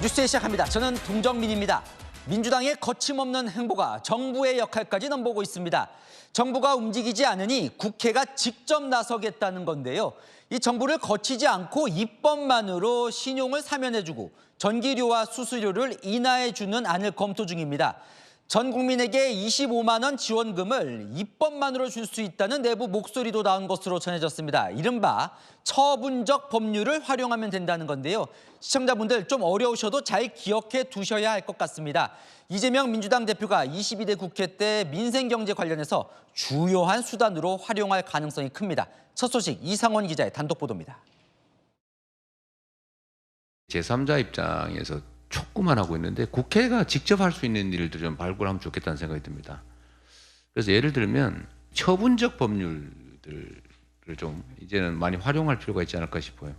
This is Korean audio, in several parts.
뉴스에 시작합니다. 저는 동정민입니다. 민주당의 거침없는 행보가 정부의 역할까지 넘보고 있습니다. 정부가 움직이지 않으니 국회가 직접 나서겠다는 건데요. 이 정부를 거치지 않고 입법만으로 신용을 사면해주고 전기료와 수수료를 인하해주는 안을 검토 중입니다. 전 국민에게 25만 원 지원금을 입법만으로 줄 수 있다는 내부 목소리도 나온 것으로 전해졌습니다. 이른바 처분적 법률을 활용하면 된다는 건데요. 시청자분들 좀 어려우셔도 잘 기억해 두셔야 할 것 같습니다. 이재명 민주당 대표가 22대 국회 때 민생경제 관련해서 주요한 수단으로 활용할 가능성이 큽니다. 첫 소식 이상원 기자의 단독 보도입니다. 제3자 입장에서 촉구만 하고 있는데 국회가 직접 할 수 있는 일들을 좀 발굴하면 좋겠다는 생각이 듭니다. 그래서 예를 들면 처분적 법률들을 좀 이제는 많이 활용할 필요가 있지 않을까 싶어요.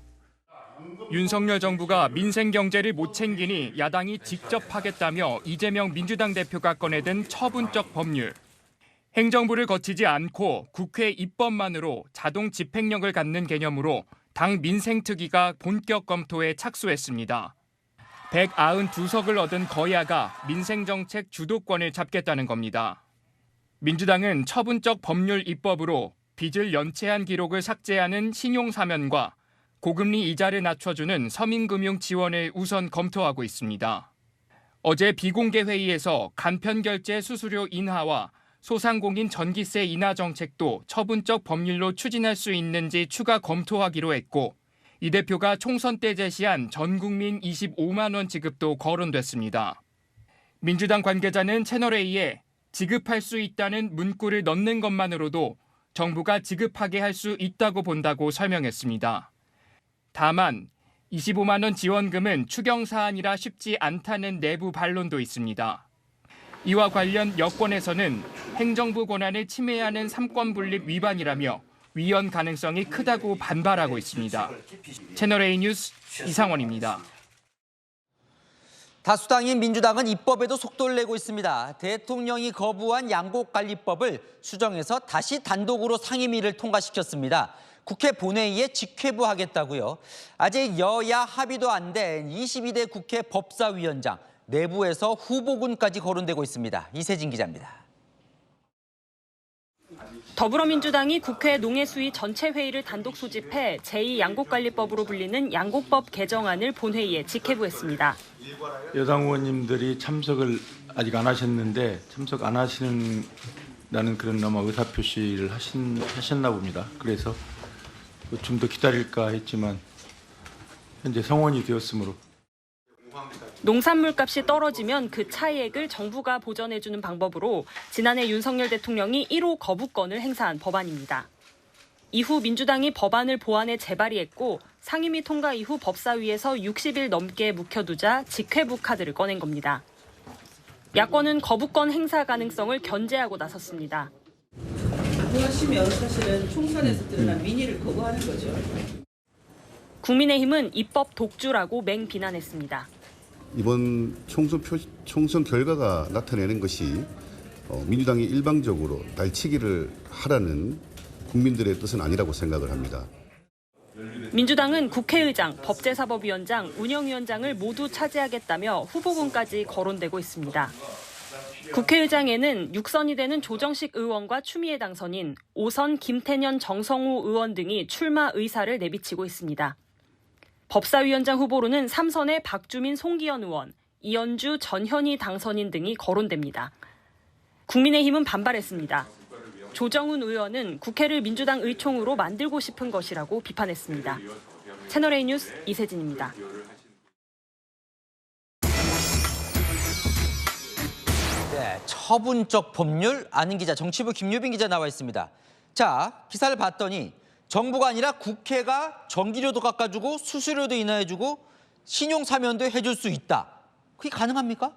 윤석열 정부가 민생 경제를 못 챙기니 야당이 직접 하겠다며 이재명 민주당 대표가 꺼내든 처분적 법률. 행정부를 거치지 않고 국회 입법만으로 자동 집행력을 갖는 개념으로 당 민생특위가 본격 검토에 착수했습니다. 192석을 얻은 거야가 민생정책 주도권을 잡겠다는 겁니다. 민주당은 처분적 법률 입법으로 빚을 연체한 기록을 삭제하는 신용사면과 고금리 이자를 낮춰주는 서민금융 지원을 우선 검토하고 있습니다. 어제 비공개 회의에서 간편결제 수수료 인하와 소상공인 전기세 인하 정책도 처분적 법률로 추진할 수 있는지 추가 검토하기로 했고 이 대표가 총선 때 제시한 전국민 25만 원 지급도 거론됐습니다. 민주당 관계자는 채널A에 지급할 수 있다는 문구를 넣는 것만으로도 정부가 지급하게 할 수 있다고 본다고 설명했습니다. 다만 25만 원 지원금은 추경 사안이라 쉽지 않다는 내부 반론도 있습니다. 이와 관련 여권에서는 행정부 권한을 침해하는 삼권분립 위반이라며 위헌 가능성이 크다고 반발하고 있습니다. 채널A 뉴스 이상원입니다. 다수당인 민주당은 입법에도 속도를 내고 있습니다. 대통령이 거부한 양곡관리법을 수정해서 다시 단독으로 상임위를 통과시켰습니다. 국회 본회의에 직회부하겠다고요. 아직 여야 합의도 안 된 22대 국회 법사위원장, 내부에서 후보군까지 거론되고 있습니다. 이세진 기자입니다. 더불어민주당이 국회 농해수위 전체 회의를 단독 소집해 제2양곡관리법으로 불리는 양곡법 개정안을 본회의에 직회부했습니다. 여당 의원님들이 참석을 아직 안 하셨는데 참석 안 하시는다는 그런 아마 의사표시를 하셨나 봅니다. 그래서 좀 더 기다릴까 했지만 현재 성원이 되었으므로. 농산물값이 떨어지면 그 차이액을 정부가 보전해주는 방법으로 지난해 윤석열 대통령이 1호 거부권을 행사한 법안입니다. 이후 민주당이 법안을 보완해 재발의했고 상임위 통과 이후 법사위에서 60일 넘게 묵혀두자 직회부 카드를 꺼낸 겁니다. 야권은 거부권 행사 가능성을 견제하고 나섰습니다. 거부하시면 사실은 총선에서 드러난 민의를 거부하는 거죠. 국민의힘은 입법 독주라고 맹비난했습니다. 이번 총선 결과가 나타내는 것이 민주당이 일방적으로 날치기를 하라는 국민들의 뜻은 아니라고 생각을 합니다. 민주당은 국회의장, 법제사법위원장, 운영위원장을 모두 차지하겠다며 후보군까지 거론되고 있습니다. 국회의장에는 6선이 되는 조정식 의원과 추미애 당선인, 5선 김태년, 정성호 의원 등이 출마 의사를 내비치고 있습니다. 법사위원장 후보로는 3선의 박주민, 송기현 의원, 이현주, 전현희 당선인 등이 거론됩니다. 국민의힘은 반발했습니다. 조정훈 의원은 국회를 민주당 의총으로 만들고 싶은 것이라고 비판했습니다. 채널A 뉴스 이세진입니다. 네, 처분적 법률 아는 기자 정치부 김유빈 기자 나와 있습니다. 자, 기사를 봤더니 정부가 아니라 국회가 전기료도 깎아주고 수수료도 인하해주고 신용사면도 해줄 수 있다. 그게 가능합니까?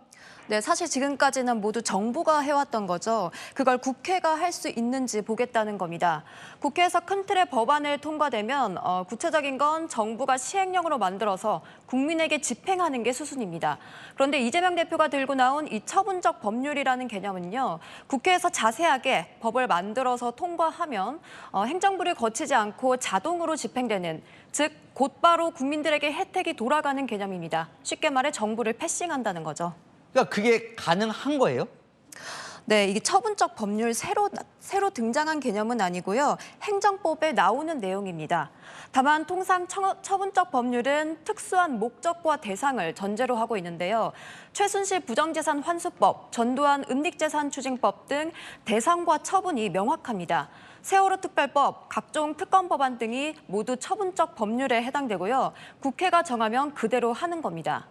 네, 사실 지금까지는 모두 정부가 해왔던 거죠. 그걸 국회가 할 수 있는지 보겠다는 겁니다. 국회에서 큰 틀의 법안을 통과되면 구체적인 건 정부가 시행령으로 만들어서 국민에게 집행하는 게 수순입니다. 그런데 이재명 대표가 들고 나온 이 처분적 법률이라는 개념은요. 국회에서 자세하게 법을 만들어서 통과하면 행정부를 거치지 않고 자동으로 집행되는, 즉 곧바로 국민들에게 혜택이 돌아가는 개념입니다. 쉽게 말해 정부를 패싱한다는 거죠. 그러니까 그게 가능한 거예요? 네, 이게 처분적 법률 새로 등장한 개념은 아니고요. 행정법에 나오는 내용입니다. 다만 통상 처분적 법률은 특수한 목적과 대상을 전제로 하고 있는데요. 최순실 부정재산 환수법, 전두환 은닉재산 추징법 등 대상과 처분이 명확합니다. 세월호 특별법, 각종 특검 법안 등이 모두 처분적 법률에 해당되고요. 국회가 정하면 그대로 하는 겁니다.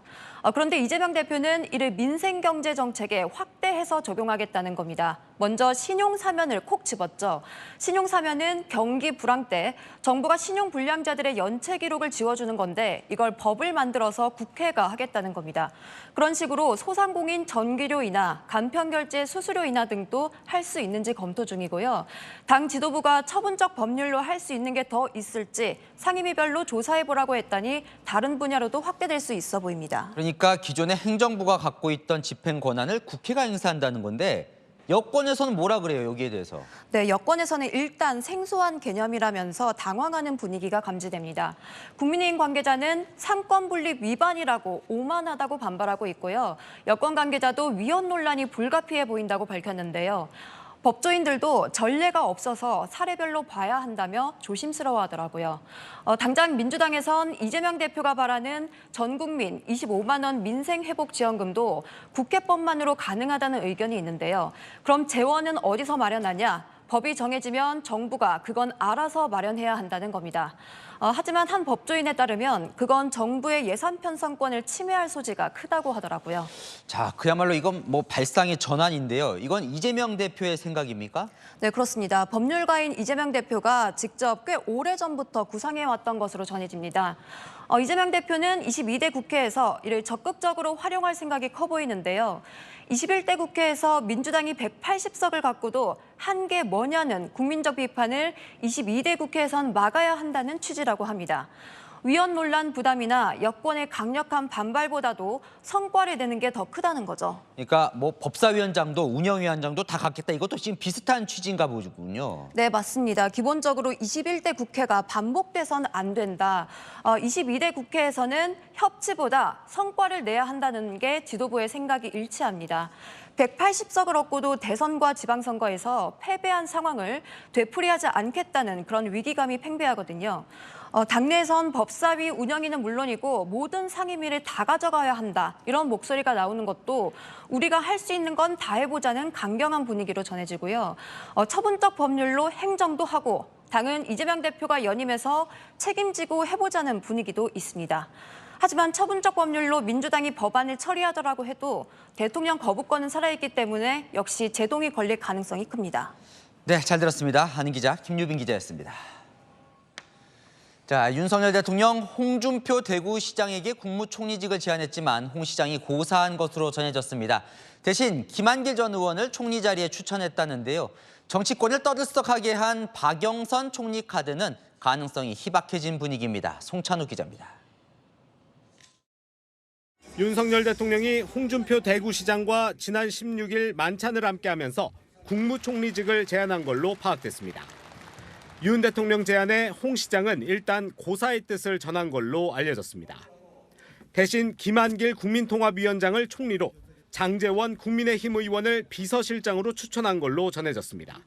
그런데 이재명 대표는 이를 민생경제 정책에 확대해서 적용하겠다는 겁니다. 먼저 신용사면을 콕 집었죠. 신용사면은 경기 불황 때 정부가 신용불량자들의 연체 기록을 지워주는 건데 이걸 법을 만들어서 국회가 하겠다는 겁니다. 그런 식으로 소상공인 전기료 인하, 간편결제 수수료 인하 등도 할 수 있는지 검토 중이고요. 당 지도부가 처분적 법률로 할 수 있는 게 더 있을지 상임위별로 조사해보라고 했다니 다른 분야로도 확대될 수 있어 보입니다. 그러니까 기존의 행정부가 갖고 있던 집행 권한을 국회가 행사한다는 건데 여권에서는 뭐라 그래요, 여기에 대해서? 네, 여권에서는 일단 생소한 개념이라면서 당황하는 분위기가 감지됩니다. 국민의힘 관계자는 삼권 분립 위반이라고 오만하다고 반발하고 있고요. 여권 관계자도 위헌 논란이 불가피해 보인다고 밝혔는데요. 법조인들도 전례가 없어서 사례별로 봐야 한다며 조심스러워하더라고요. 당장 민주당에선 이재명 대표가 바라는 전 국민 25만 원 민생회복지원금도 국회법만으로 가능하다는 의견이 있는데요. 그럼 재원은 어디서 마련하냐? 법이 정해지면 정부가 그건 알아서 마련해야 한다는 겁니다. 하지만 한 법조인에 따르면 그건 정부의 예산 편성권을 침해할 소지가 크다고 하더라고요. 자, 그야말로 이건 뭐 발상의 전환인데요. 이건 이재명 대표의 생각입니까? 네, 그렇습니다. 법률가인 이재명 대표가 직접 꽤 오래전부터 구상해왔던 것으로 전해집니다. 이재명 대표는 22대 국회에서 이를 적극적으로 활용할 생각이 커 보이는데요. 21대 국회에서 민주당이 180석을 갖고도 한 게 뭐냐는 국민적 비판을 22대 국회에선 막아야 한다는 취지라고 합니다. 위헌 논란 부담이나 여권의 강력한 반발보다도 성과를 내는 게 더 크다는 거죠. 그러니까 뭐 법사위원장도 운영위원장도 다 갖겠다. 이것도 지금 비슷한 취지인가 보군요. 네, 맞습니다. 기본적으로 21대 국회가 반복돼서는 안 된다. 22대 국회에서는 협치보다 성과를 내야 한다는 게 지도부의 생각이 일치합니다. 180석을 얻고도 대선과 지방선거에서 패배한 상황을 되풀이하지 않겠다는 그런 위기감이 팽배하거든요. 당내에선 법사위 운영위는 물론이고 모든 상임위를 다 가져가야 한다. 이런 목소리가 나오는 것도 우리가 할 수 있는 건 다 해보자는 강경한 분위기로 전해지고요. 처분적 법률로 행정도 하고 당은 이재명 대표가 연임해서 책임지고 해보자는 분위기도 있습니다. 하지만 처분적 법률로 민주당이 법안을 처리하더라고 해도 대통령 거부권은 살아있기 때문에 역시 제동이 걸릴 가능성이 큽니다. 네, 잘 들었습니다. 아는 기자 김유빈 기자였습니다. 자, 윤석열 대통령 홍준표 대구시장에게 국무총리직을 제안했지만 홍 시장이 고사한 것으로 전해졌습니다. 대신 김한길 전 의원을 총리 자리에 추천했다는데요. 정치권을 떠들썩하게 한 박영선 총리 카드는 가능성이 희박해진 분위기입니다. 송찬우 기자입니다. 윤석열 대통령이 홍준표 대구시장과 지난 16일 만찬을 함께하면서 국무총리직을 제안한 걸로 파악됐습니다. 윤 대통령 제안에 홍 시장은 일단 고사의 뜻을 전한 걸로 알려졌습니다. 대신 김한길 국민통합위원장을 총리로 장제원 국민의힘 의원을 비서실장으로 추천한 걸로 전해졌습니다.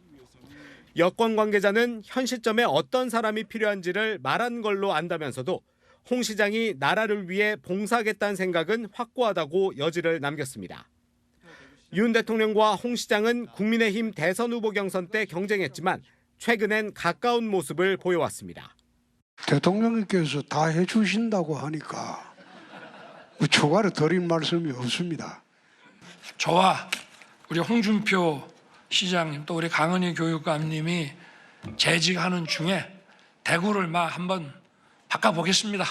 여권 관계자는 현 시점에 어떤 사람이 필요한지를 말한 걸로 안다면서도 홍 시장이 나라를 위해 봉사하겠다는 생각은 확고하다고 여지를 남겼습니다. 윤 대통령과 홍 시장은 국민의힘 대선 후보 경선 때 경쟁했지만 최근엔 가까운 모습을 보여왔습니다. 대통령님께서 다 해주신다고 하니까 추가로 드릴 말씀이 없습니다. 저와 우리 홍준표 시장님 또 우리 강은희 교육감님이 재직하는 중에 대구를 한번 바꿔보겠습니다.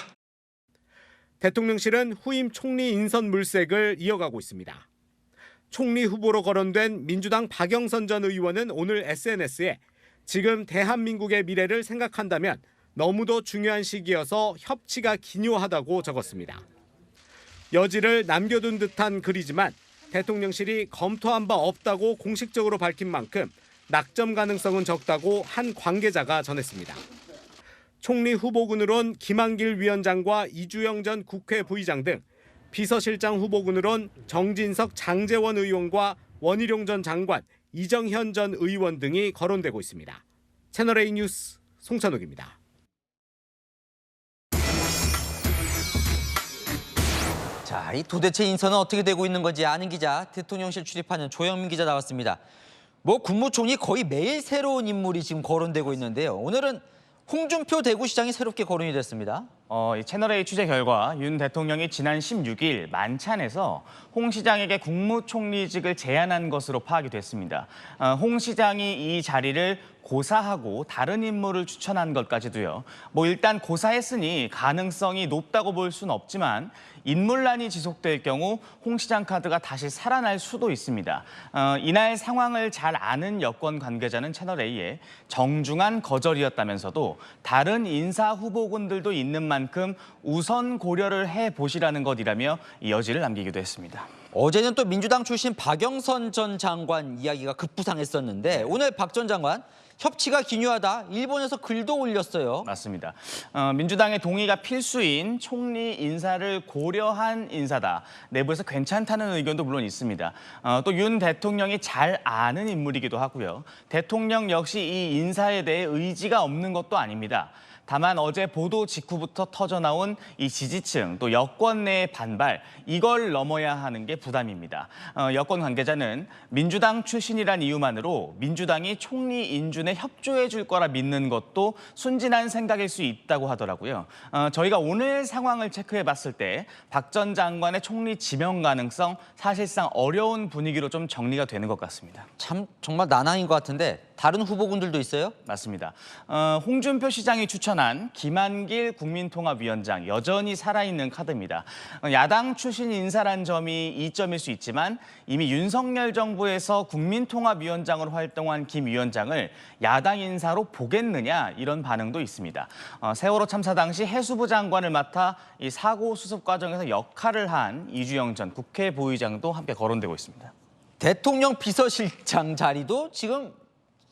대통령실은 후임 총리 인선 물색을 이어가고 있습니다. 총리 후보로 거론된 민주당 박영선 전 의원은 오늘 SNS에 지금 대한민국의 미래를 생각한다면 너무도 중요한 시기여서 협치가 기묘하다고 적었습니다. 여지를 남겨둔 듯한 글이지만 대통령실이 검토한 바 없다고 공식적으로 밝힌 만큼 낙점 가능성은 적다고 한 관계자가 전했습니다. 총리 후보군으론 김한길 위원장과 이주영 전 국회 부의장 등 비서실장 후보군으론 정진석 장제원 의원과 원희룡 전 장관, 이정현 전 의원 등이 거론되고 있습니다. 채널A 뉴스 송찬욱입니다. 자, 이 도대체 인선은 어떻게 되고 있는 건지 아는 기자, 대통령실 출입하는 조영민 기자 나왔습니다. 뭐 국무총리 거의 매일 새로운 인물이 지금 거론되고 있는데요. 오늘은 홍준표 대구시장이 새롭게 거론이 됐습니다. 이 채널A 취재 결과 윤 대통령이 지난 16일 만찬에서 홍 시장에게 국무총리직을 제안한 것으로 파악이 됐습니다. 홍 시장이 이 자리를 고사하고 다른 인물을 추천한 것까지도요. 뭐 일단 고사했으니 가능성이 높다고 볼 수는 없지만 인물난이 지속될 경우 홍 시장 카드가 다시 살아날 수도 있습니다. 이날 상황을 잘 아는 여권 관계자는 채널A에 정중한 거절이었다면서도 다른 인사 후보군들도 있는 만큼 우선 고려를 해보시라는 것이라며 이 여지를 남기기도 했습니다. 어제는 또 민주당 출신 박영선 전 장관 이야기가 급부상했었는데 오늘 박 전 장관 협치가 기묘하다. 일본에서 글도 올렸어요. 맞습니다. 민주당의 동의가 필수인 총리 인사를 고려한 인사다. 내부에서 괜찮다는 의견도 물론 있습니다. 또 윤 대통령이 잘 아는 인물이기도 하고요. 대통령 역시 이 인사에 대해 의지가 없는 것도 아닙니다. 다만 어제 보도 직후부터 터져나온 이 지지층 또 여권 내의 반발 이걸 넘어야 하는 게 부담입니다. 여권 관계자는 민주당 출신이란 이유만으로 민주당이 총리 인준에 협조해 줄 거라 믿는 것도 순진한 생각일 수 있다고 하더라고요. 저희가 오늘 상황을 체크해 봤을 때 박 전 장관의 총리 지명 가능성 사실상 어려운 분위기로 좀 정리가 되는 것 같습니다. 참 정말 난항인 것 같은데 다른 후보군들도 있어요? 맞습니다. 홍준표 시장이 추천한 김한길 국민통합위원장 여전히 살아있는 카드입니다. 야당 출신 인사란 점이 이점일 수 있지만 이미 윤석열 정부에서 국민통합위원장으로 활동한 김 위원장을 야당 인사로 보겠느냐 이런 반응도 있습니다. 세월호 참사 당시 해수부 장관을 맡아 이 사고 수습 과정에서 역할을 한 이주영 전 국회 부의장도 함께 거론되고 있습니다. 대통령 비서실장 자리도 지금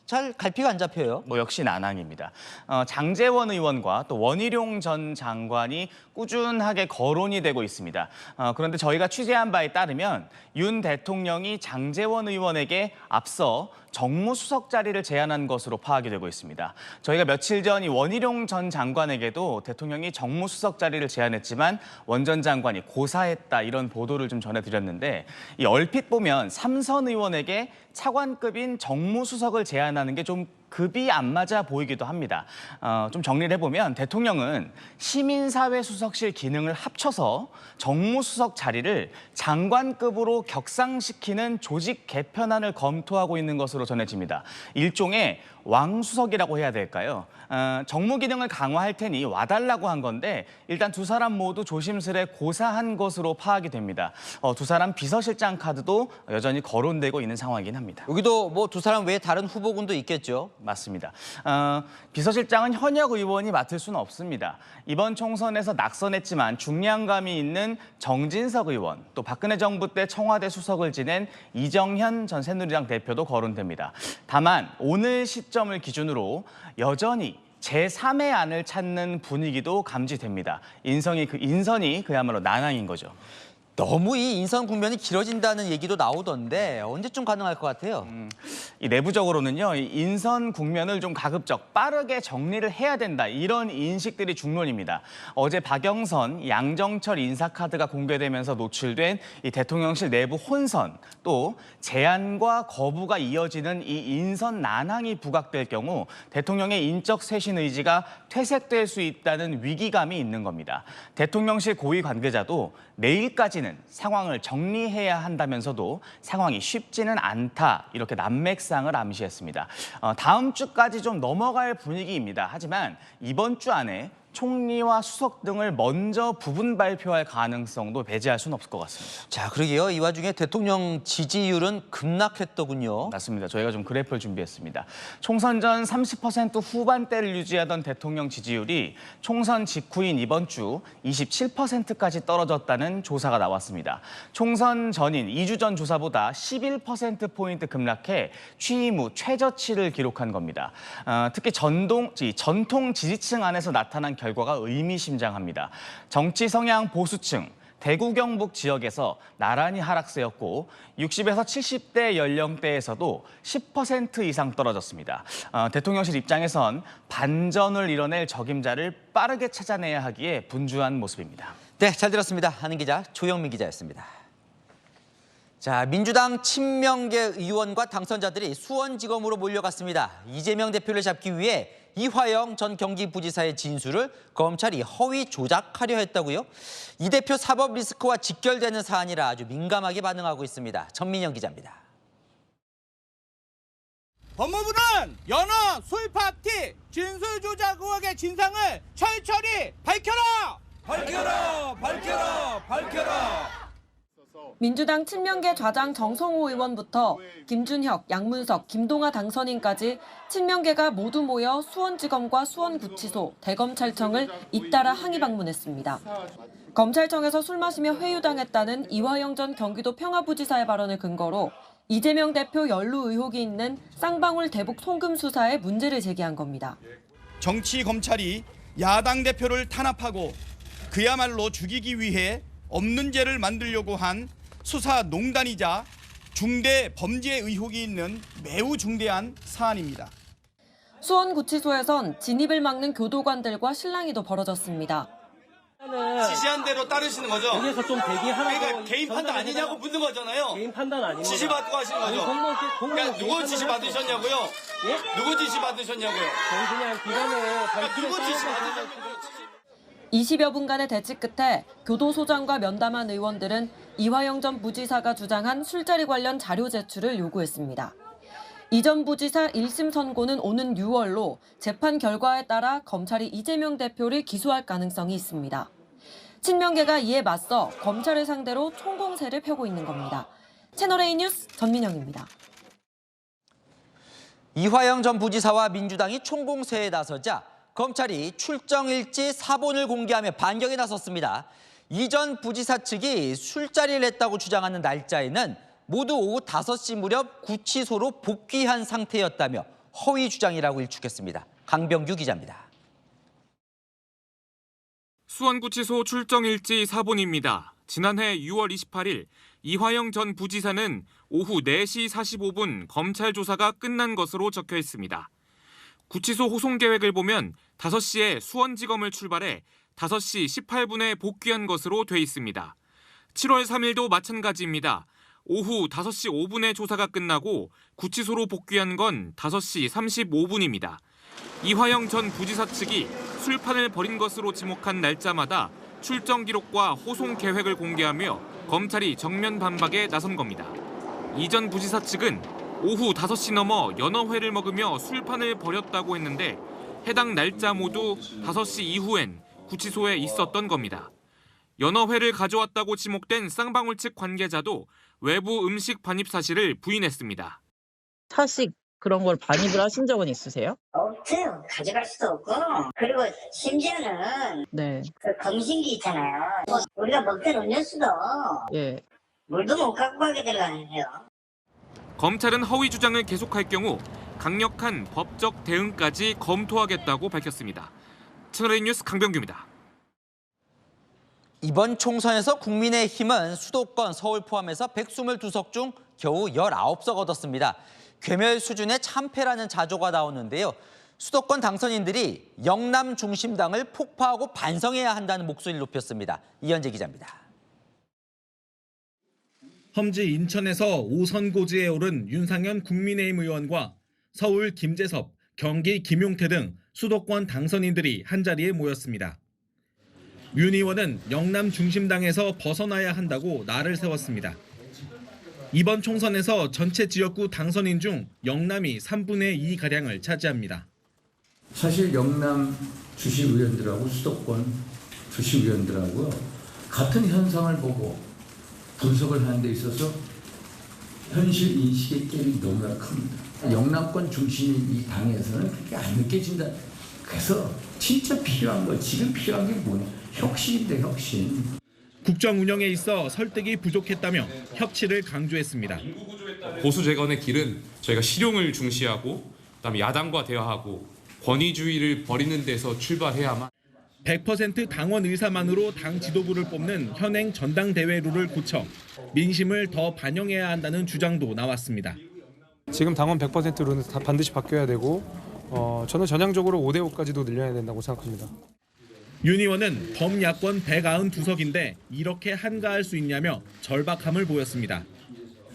잘 갈피가 안 잡혀요. 뭐 역시 난항입니다. 장제원 의원과 또 원희룡 전 장관이 꾸준하게 거론이 되고 있습니다. 그런데 저희가 취재한 바에 따르면 윤 대통령이 장제원 의원에게 앞서 정무수석 자리를 제안한 것으로 파악이 되고 있습니다. 저희가 며칠 전 이 원희룡 전 장관에게도 대통령이 정무수석 자리를 제안했지만 원 전 장관이 고사했다 이런 보도를 좀 전해드렸는데 이 얼핏 보면 삼선 의원에게 차관급인 정무수석을 제안하는 게 좀 급이 안 맞아 보이기도 합니다. 좀 정리를 해보면 대통령은 시민사회수석실 기능을 합쳐서 정무수석 자리를 장관급으로 격상시키는 조직 개편안을 검토하고 있는 것으로 전해집니다. 일종의 왕수석이라고 해야 될까요? 정무 기능을 강화할 테니 와달라고 한 건데 일단 두 사람 모두 조심스레 고사한 것으로 파악이 됩니다. 두 사람 비서실장 카드도 여전히 거론되고 있는 상황이긴 합니다. 여기도 뭐 두 사람 외에 다른 후보군도 있겠죠? 맞습니다. 비서실장은 현역 의원이 맡을 수는 없습니다. 이번 총선에서 낙선했지만 중량감이 있는 정진석 의원, 또 박근혜 정부 때 청와대 수석을 지낸 이정현 전 새누리당 대표도 거론됩니다. 다만 오늘 시점을 기준으로 여전히 제3의 안을 찾는 분위기도 감지됩니다. 인선이 그야말로 난항인 거죠. 너무 이 인선 국면이 길어진다는 얘기도 나오던데 언제쯤 가능할 것 같아요? 이 내부적으로는요, 이 인선 국면을 좀 가급적 빠르게 정리를 해야 된다 이런 인식들이 중론입니다. 어제 박영선, 양정철 인사 카드가 공개되면서 노출된 이 대통령실 내부 혼선, 또 제안과 거부가 이어지는 이 인선 난항이 부각될 경우 대통령의 인적 쇄신 의지가 퇴색될 수 있다는 위기감이 있는 겁니다. 대통령실 고위 관계자도 내일까지는 상황을 정리해야 한다면서도 상황이 쉽지는 않다 이렇게 난맥상을 암시했습니다. 다음 주까지 좀 넘어갈 분위기입니다. 하지만 이번 주 안에 총리와 수석 등을 먼저 부분 발표할 가능성도 배제할 수는 없을 것 같습니다. 자, 그러게요. 이 와중에 대통령 지지율은 급락했더군요. 맞습니다. 저희가 좀 그래프를 준비했습니다. 총선 전 30% 후반대를 유지하던 대통령 지지율이 총선 직후인 이번 주 27%까지 떨어졌다는 조사가 나왔습니다. 총선 전인 2주 전 조사보다 11%포인트 급락해 취임 후 최저치를 기록한 겁니다. 특히 전통 지지층 안에서 나타난 결과가 의미심장합니다. 정치 성향 보수층, 대구 경북 지역에서 나란히 하락세였고 60에서 70대 연령대에서도 10% 이상 떨어졌습니다. 대통령실 입장에선 반전을 이뤄낼 적임자를 빠르게 찾아내야 하기에 분주한 모습입니다. 네, 잘 들었습니다. 하는 기자 조영민 기자였습니다. 자, 민주당 친명계 의원과 당선자들이 수원지검으로 몰려갔습니다. 이재명 대표를 잡기 위해 이화영 전 경기부지사의 진술을 검찰이 허위 조작하려 했다고요? 이 대표 사법 리스크와 직결되는 사안이라 아주 민감하게 반응하고 있습니다. 전민영 기자입니다. 법무부는 연어 술파티 진술 조작 의혹의 진상을 철저히 밝혀라! 밝혀라! 밝혀라! 밝혀라! 민주당 친명계 좌장 정성호 의원부터 김준혁, 양문석, 김동아 당선인까지 친명계가 모두 모여 수원지검과 수원구치소, 대검찰청을 잇따라 항의 방문했습니다. 검찰청에서 술 마시며 회유당했다는 이화영 전 경기도 평화부지사의 발언을 근거로 이재명 대표 연루 의혹이 있는 쌍방울 대북 송금 수사에 문제를 제기한 겁니다. 정치 검찰이 야당 대표를 탄압하고 그야말로 죽이기 위해 없는 죄를 만들려고 한 수사 농단이자 중대 범죄 의혹이 있는 매우 중대한 사안입니다. 수원구치소에선 진입을 막는 교도관들과 실랑이도 벌어졌습니다. 지시한 대로 따르시는 거죠? 여기서 좀 대기하라고. 그러니까 개인 판단 아니냐고 묻는 거잖아요. 개인 판단 아닙니다. 지시 받고 하시는 거죠? 그러니까 누구 지시 받으셨냐고요? 예? 누구 지시 받으셨냐고요? 그냥 기관을 누구 지시 받으셨냐고요? 20여 분간의 대치 끝에 교도소장과 면담한 의원들은 이화영 전 부지사가 주장한 술자리 관련 자료 제출을 요구했습니다. 이 전 부지사 1심 선고는 오는 6월로 재판 결과에 따라 검찰이 이재명 대표를 기소할 가능성이 있습니다. 친명계가 이에 맞서 검찰을 상대로 총공세를 펴고 있는 겁니다. 채널A 뉴스 전민영입니다. 이화영 전 부지사와 민주당이 총공세에 나서자 검찰이 출정일지 사본을 공개하며 반격에 나섰습니다. 이 전 부지사 측이 술자리를 했다고 주장하는 날짜에는 모두 오후 5시 무렵 구치소로 복귀한 상태였다며 허위 주장이라고 일축했습니다. 강병규 기자입니다. 수원구치소 출정일지 사본입니다. 지난해 6월 28일 이화영 전 부지사는 오후 4시 45분 검찰 조사가 끝난 것으로 적혀 있습니다. 구치소 호송 계획을 보면 5시에 수원지검을 출발해 5시 18분에 복귀한 것으로 돼 있습니다. 7월 3일도 마찬가지입니다. 오후 5시 5분에 조사가 끝나고 구치소로 복귀한 건 5시 35분입니다. 이화영 전 부지사 측이 술판을 벌인 것으로 지목한 날짜마다 출정 기록과 호송 계획을 공개하며 검찰이 정면 반박에 나선 겁니다. 이 전 부지사 측은 오후 5시 넘어 연어회를 먹으며 술판을 벌였다고 했는데 해당 날짜 모두 5시 이후엔 구치소에 있었던 겁니다. 연어회를 가져왔다고 지목된 쌍방울 측 관계자도 외부 음식 반입 사실을 부인했습니다. 사식 그런 걸 반입을 하신 적은 있으세요? 없어요. 가져갈 수도 없고. 그리고 심지어는 네. 그 검신기 있잖아요. 우리가 먹던 음료수도 예. 물도 못 갖고 가게 되려는데요. 검찰은 허위 주장을 계속할 경우 강력한 법적 대응까지 검토하겠다고 밝혔습니다. 채널A 뉴스 강병규입니다. 이번 총선에서 국민의힘은 수도권 서울 포함해서 122석 중 겨우 19석 얻었습니다. 괴멸 수준의 참패라는 자조가 나오는데요. 수도권 당선인들이 영남 중심당을 폭파하고 반성해야 한다는 목소리를 높였습니다. 이현재 기자입니다. 험지 인천에서 5선 고지에 오른 윤상현 국민의힘 의원과 서울 김재섭, 경기 김용태 등 수도권 당선인들이 한자리에 모였습니다. 윤 의원은 영남 중심당에서 벗어나야 한다고 날을 세웠습니다. 이번 총선에서 전체 지역구 당선인 중 영남이 3분의 2가량을 차지합니다. 사실 영남 주시의원들하고 수도권 주시의원들하고 같은 현상을 보고 분석을 하는 데 있어서 현실 인식의 갭이 너무나 큽니다. 영남권 중심인 이 당에서는 그렇게 안 느껴진다. 그래서 진짜 필요한 거, 지금 필요한 게 뭐냐? 혁신인데 혁신. 국정 운영에 있어 설득이 부족했다며 혁신을 강조했습니다. 보수 재건의 길은 저희가 실용을 중시하고 그다음에 야당과 대화하고 권위주의를 버리는 데서 출발해야만 100% 당원 의사만으로 당 지도부를 뽑는 현행 전당대회 룰을 고쳐 민심을 더 반영해야 한다는 주장도 나왔습니다. 지금 당원 100% 룰은 다 반드시 바뀌어야 되고 저는 전향적으로 5대5까지도 늘려야 된다고 생각합니다. 윤 의원은 범야권 192석인데 이렇게 한가할 수 있냐며 절박함을 보였습니다.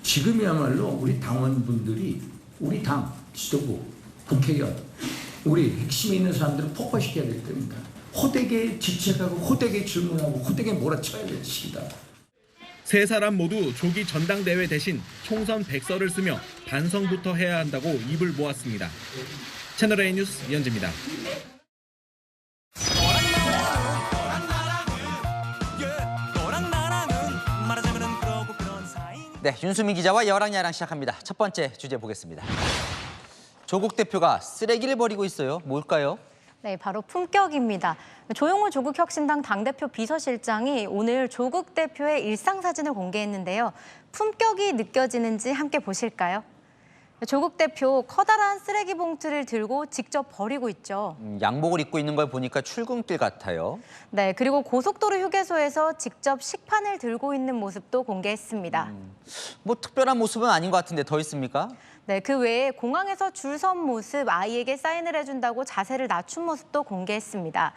지금이야말로 우리 당원분들이 우리 당 지도부, 국회의원, 우리 핵심에 있는 사람들을 폭파시켜야 될 때입니다. 호되게 질책하고 호되게 질문하고 호되게 몰아쳐야 될 시기다. 세 사람 모두 조기 전당대회 대신 총선 백서를 쓰며 반성부터 해야 한다고 입을 모았습니다. 채널A 뉴스 이현지입니다. 네, 윤수민 기자와 여랑야랑 시작합니다. 첫 번째 주제 보겠습니다. 조국 대표가 쓰레기를 버리고 있어요. 뭘까요? 네, 바로 품격입니다. 조용호 조국혁신당 당대표 비서실장이 오늘 조국 대표의 일상사진을 공개했는데요. 품격이 느껴지는지 함께 보실까요? 조국 대표 커다란 쓰레기 봉투를 들고 직접 버리고 있죠. 양복을 입고 있는 걸 보니까 출근길 같아요. 네, 그리고 고속도로 휴게소에서 직접 식판을 들고 있는 모습도 공개했습니다. 뭐 특별한 모습은 아닌 것 같은데 더 있습니까? 네, 그 외에 공항에서 줄 선 모습, 아이에게 사인을 해준다고 자세를 낮춘 모습도 공개했습니다.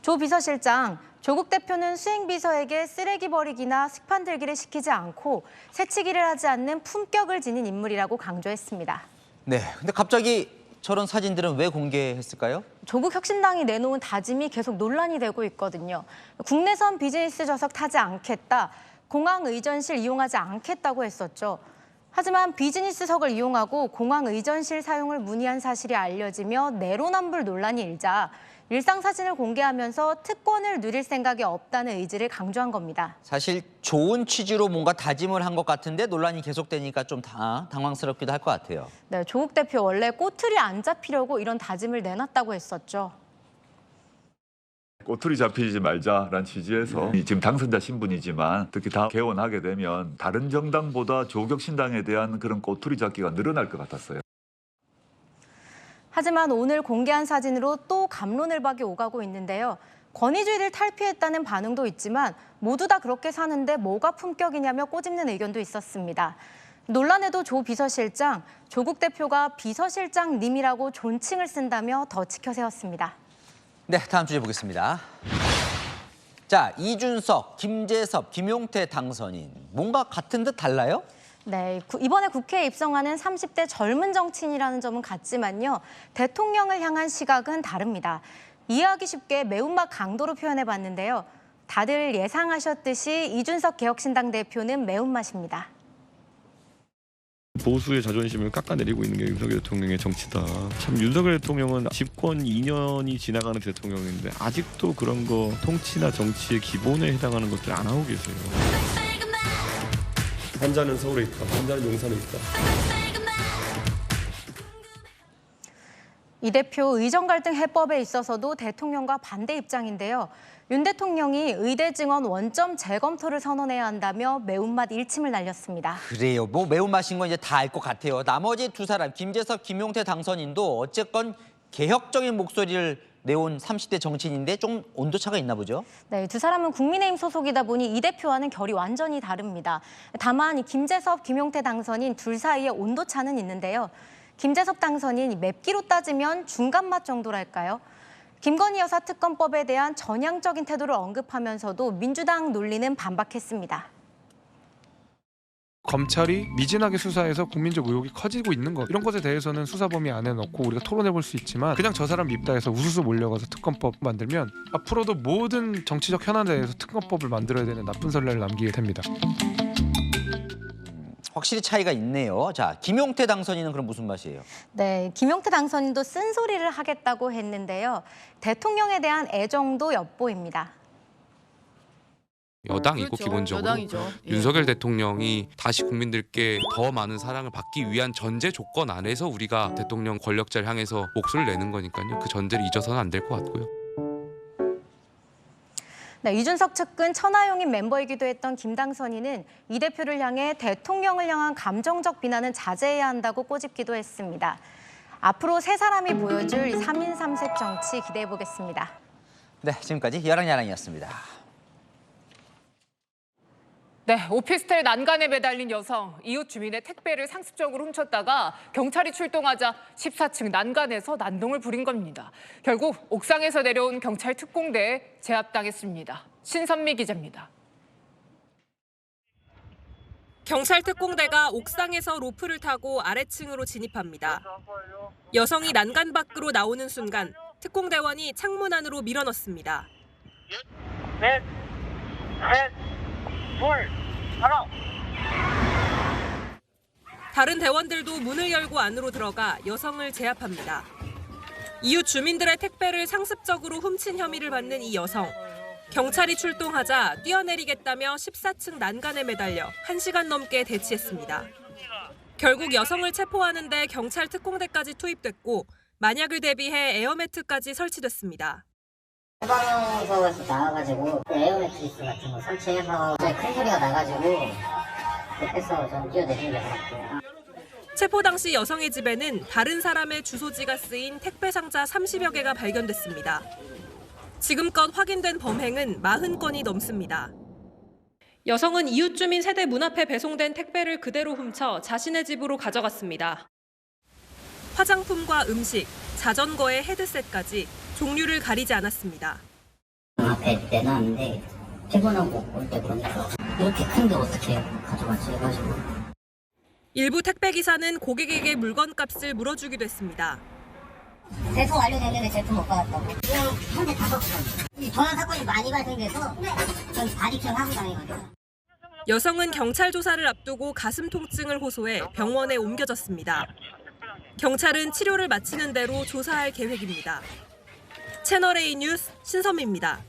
조 비서실장, 조국 대표는 수행비서에게 쓰레기 버리기나 식판 들기를 시키지 않고 새치기를 하지 않는 품격을 지닌 인물이라고 강조했습니다. 네, 근데 갑자기 저런 사진들은 왜 공개했을까요? 조국 혁신당이 내놓은 다짐이 계속 논란이 되고 있거든요. 국내선 비즈니스 좌석 타지 않겠다, 공항 의전실 이용하지 않겠다고 했었죠. 하지만 비즈니스석을 이용하고 공항 의전실 사용을 문의한 사실이 알려지며 내로남불 논란이 일자 일상사진을 공개하면서 특권을 누릴 생각이 없다는 의지를 강조한 겁니다. 사실 좋은 취지로 뭔가 다짐을 한 것 같은데 논란이 계속되니까 좀 당황스럽기도 할 것 같아요. 네, 조국 대표 원래 꼬투리 안 잡히려고 이런 다짐을 내놨다고 했었죠. 꼬투리 잡히지 말자라는 취지에서 지금 당선자 신분이지만 특히 다 개원하게 되면 다른 정당보다 조국혁신당에 대한 그런 꼬투리 잡기가 늘어날 것 같았어요. 하지만 오늘 공개한 사진으로 또 갑론을박이 오가고 있는데요. 권위주의를 탈피했다는 반응도 있지만 모두 다 그렇게 사는데 뭐가 품격이냐며 꼬집는 의견도 있었습니다. 논란에도 조 비서실장, 조국 대표가 비서실장님이라고 존칭을 쓴다며 더 치켜세웠습니다. 네, 다음 주제 보겠습니다. 자, 이준석, 김재섭, 김용태 당선인. 뭔가 같은 듯 달라요? 네, 이번에 국회에 입성하는 30대 젊은 정치인이라는 점은 같지만요. 대통령을 향한 시각은 다릅니다. 이해하기 쉽게 매운맛 강도로 표현해봤는데요. 다들 예상하셨듯이 이준석 개혁신당 대표는 매운맛입니다. 보수의 자존심을 깎아내리고 있는 게 윤석열 대통령의 정치다. 참 윤석열 대통령은 집권 2년이 지나가는 대통령인데 아직도 그런 거 통치나 정치의 기본에 해당하는 것들 안 하고 계세요. 한 자는 서울에 있다, 한 자는 용산에 있다. 이 대표 의정 갈등 해법에 있어서도 대통령과 반대 입장인데요. 윤 대통령이 의대 증원 원점 재검토를 선언해야 한다며 매운맛 일침을 날렸습니다. 그래요. 뭐 매운맛인 건 이제 다 알 것 같아요. 나머지 두 사람, 김재섭, 김용태 당선인도 어쨌건 개혁적인 목소리를 내온 30대 정치인인데 좀 온도차가 있나 보죠? 네, 두 사람은 국민의힘 소속이다 보니 이 대표와는 결이 완전히 다릅니다. 다만 김재섭, 김용태 당선인 둘 사이에 온도차는 있는데요. 김재섭 당선인 맵기로 따지면 중간맛 정도랄까요? 김건희 여사 특검법에 대한 전향적인 태도를 언급하면서도 민주당 논리는 반박했습니다. 검찰이 미진하게 수사해서 국민적 의혹이 커지고 있는 것, 이런 것에 대해서는 수사 범위 안에 넣고 우리가 토론해볼 수 있지만 그냥 저 사람 밉다 해서 우수수 몰려가서 특검법 만들면 앞으로도 모든 정치적 현안에 대해서 특검법을 만들어야 되는 나쁜 선례를 남기게 됩니다. 확실히 차이가 있네요. 자, 김용태 당선인은 그럼 무슨 맛이에요? 네, 김용태 당선인도 쓴소리를 하겠다고 했는데요. 대통령에 대한 애정도 엿보입니다. 여당이고 그렇죠. 기본적으로 여당이죠. 예. 윤석열 대통령이 다시 국민들께 더 많은 사랑을 받기 위한 전제 조건 안에서 우리가 대통령 권력자를 향해서 목소리를 내는 거니까요. 그 전제를 잊어서는 안 될 것 같고요. 네, 이준석 측근 천하용인 멤버이기도 했던 김 당선인은 이 대표를 향해 대통령을 향한 감정적 비난은 자제해야 한다고 꼬집기도 했습니다. 앞으로 세 사람이 보여줄 3인 3색 정치 기대해 보겠습니다. 네, 지금까지 여랑야랑이었습니다. 네, 오피스텔 난간에 매달린 여성, 이웃 주민의 택배를 상습적으로 훔쳤다가 경찰이 출동하자 14층 난간에서 난동을 부린 겁니다. 결국 옥상에서 내려온 경찰 특공대에 제압당했습니다. 신선미 기자입니다. 경찰 특공대가 옥상에서 로프를 타고 아래층으로 진입합니다. 여성이 난간 밖으로 나오는 순간 특공대원이 창문 안으로 밀어넣습니다. 넷, 셋, 둘, 하나. 다른 대원들도 문을 열고 안으로 들어가 여성을 제압합니다. 이웃 주민들의 택배를 상습적으로 훔친 혐의를 받는 이 여성. 경찰이 출동하자 뛰어내리겠다며 14층 난간에 매달려 1시간 넘게 대치했습니다. 결국 여성을 체포하는 데 경찰 특공대까지 투입됐고 만약을 대비해 에어매트까지 설치됐습니다. 소방서에서 나와가지고 에어매트리스 같은 거 설치해서 큰 소리가 나가지고 그래서 좀 뛰어내린 게 같아요. 체포 당시 여성의 집에는 다른 사람의 주소지가 쓰인 택배 상자 30여 개가 발견됐습니다. 지금껏 확인된 범행은 40건이 넘습니다. 여성은 이웃 주민 세대 문 앞에 배송된 택배를 그대로 훔쳐 자신의 집으로 가져갔습니다. 화장품과 음식, 자전거의 헤드셋까지 종류를 가리지 않았습니다. 앞에 내놨는데 피곤하고 올 때 보니까 이렇게 큰 게 어떻게 가져갔지 해가지고. 일부 택배 기사는 고객에게 물건값을 물어주기도 했습니다. 제품 완료됐는데 제품 못 받았다고. 현재 5건. 전화 사건이 많이 발생돼서 전 바리킹 하고 다니거든요. 여성은 경찰 조사를 앞두고 가슴 통증을 호소해 병원에 옮겨졌습니다. 경찰은 치료를 마치는 대로 조사할 계획입니다. 채널A 뉴스 신선미입니다.